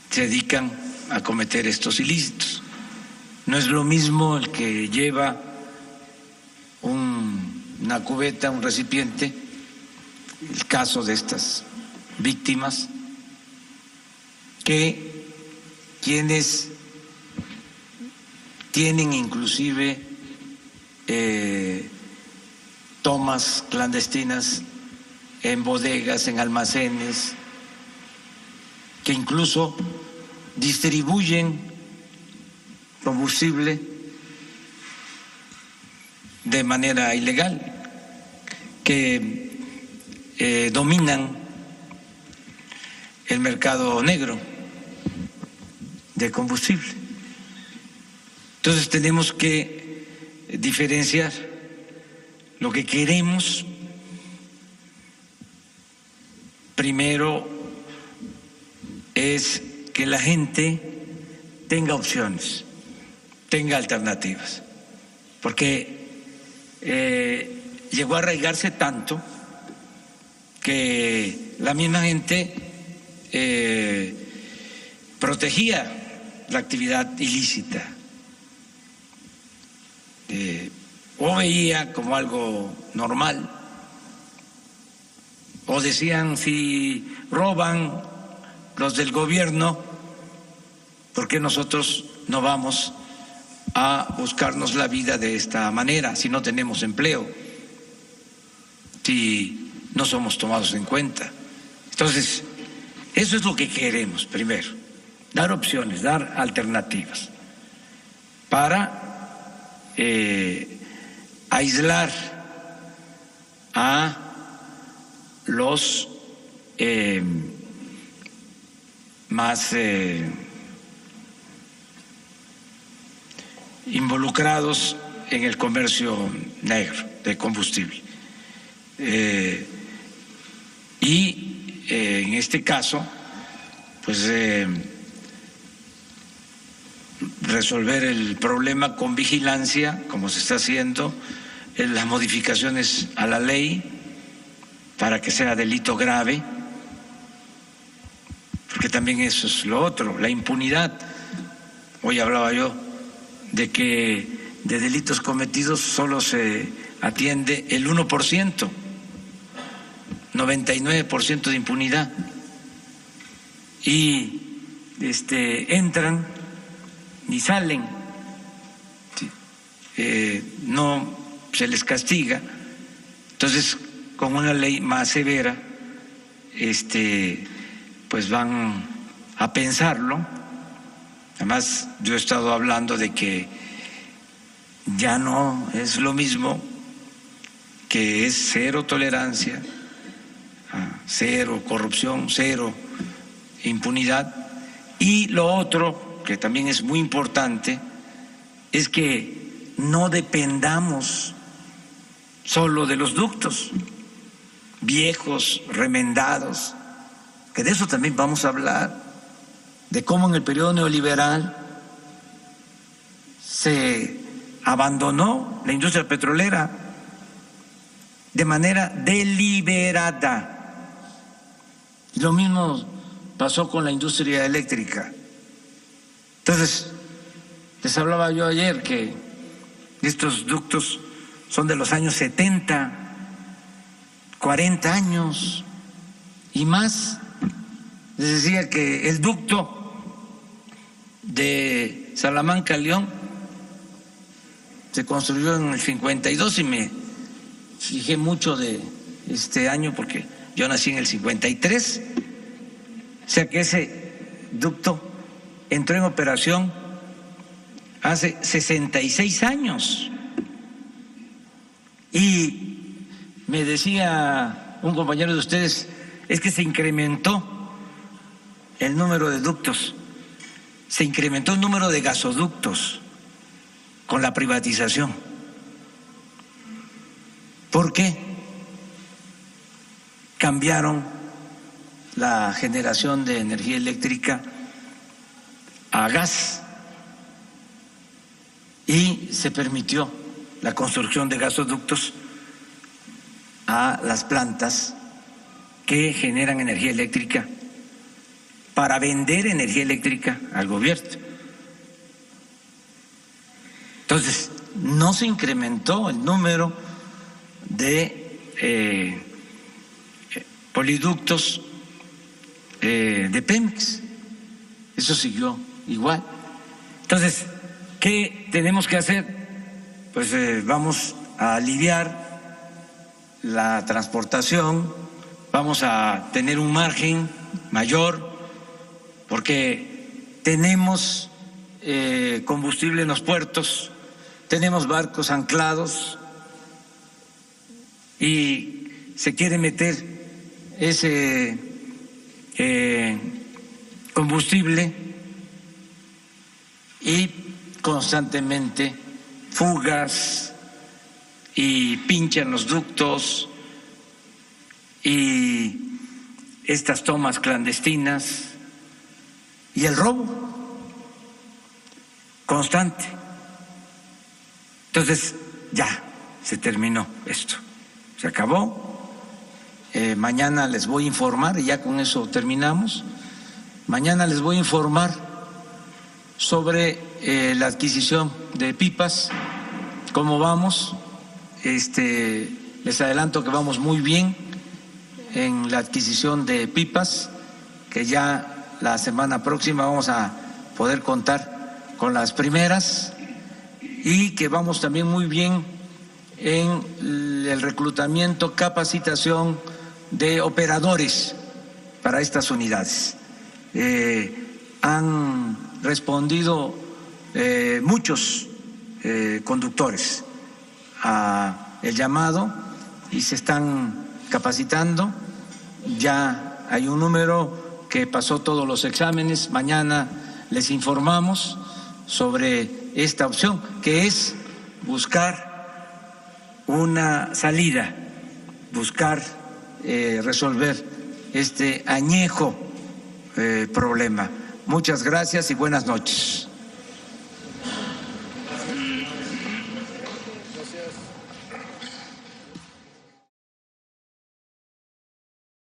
Speaker 2: se dedican a cometer estos ilícitos. No es lo mismo el que lleva una cubeta, un recipiente, el caso de estas víctimas, que quienes tienen inclusive tomas clandestinas en bodegas, en almacenes, que incluso distribuyen combustible de manera ilegal, que dominan el mercado negro de combustible. Entonces tenemos que diferenciar lo que queremos. Primero es que la gente tenga opciones, tenga alternativas, porque llegó a arraigarse tanto que la misma gente protegía la actividad ilícita o veía como algo normal, o decían, si roban los del gobierno, ¿por qué nosotros no vamos a buscarnos la vida de esta manera si no tenemos empleo, si no somos tomados en cuenta? Entonces, eso es lo que queremos primero, dar opciones, dar alternativas para aislar a los más involucrados en el comercio negro de combustible. Y en este caso, pues resolver el problema con vigilancia, como se está haciendo, en las modificaciones a la ley para que sea delito grave, porque también eso es lo otro, la impunidad. Hoy hablaba yo de que de delitos cometidos solo se atiende el 1%, 99% de impunidad, y entran y salen, no se les castiga. Entonces, con una ley más severa, pues van a pensarlo. Además, yo he estado hablando de que ya no es lo mismo, que es cero tolerancia, cero corrupción, cero impunidad. Y lo otro, que también es muy importante, es que no dependamos solo de los ductos viejos, remendados, que de eso también vamos a hablar, de cómo en el periodo neoliberal se abandonó la industria petrolera de manera deliberada. Lo mismo pasó con la industria eléctrica. Entonces, les hablaba yo ayer que estos ductos son de los años 70, 40 años y más. Les decía que el ducto de Salamanca a León se construyó en el 52 y me fijé mucho de este año porque yo nací en el 53, o sea que ese ducto entró en operación hace 66 años. Y me decía un compañero de ustedes, es que se incrementó el número de ductos, se incrementó el número de gasoductos con la privatización. ¿Por qué? Cambiaron la generación de energía eléctrica a gas y se permitió la construcción de gasoductos a las plantas que generan energía eléctrica para vender energía eléctrica al gobierno. Entonces, no se incrementó el número de poliductos de Pemex, eso siguió igual. Entonces, ¿qué tenemos que hacer? Pues vamos a aliviar la transportación, vamos a tener un margen mayor, porque tenemos combustible en los puertos, tenemos barcos anclados y se quiere meter ese combustible y constantemente fugas y pinchan los ductos y estas tomas clandestinas y el robo constante. Entonces ya se terminó esto, se acabó. Mañana les voy a informar, y ya con eso terminamos. Mañana les voy a informar sobre la adquisición de pipas, cómo vamos. Les adelanto que vamos muy bien en la adquisición de pipas, que ya la semana próxima vamos a poder contar con las primeras, y que vamos también muy bien en el reclutamiento, capacitación de operadores para estas unidades. Han respondido muchos conductores a el llamado y se están capacitando. Ya hay un número que pasó todos los exámenes. Mañana les informamos sobre esta opción, que es buscar una salida, buscar resolver este añejo problema. Muchas gracias y buenas noches.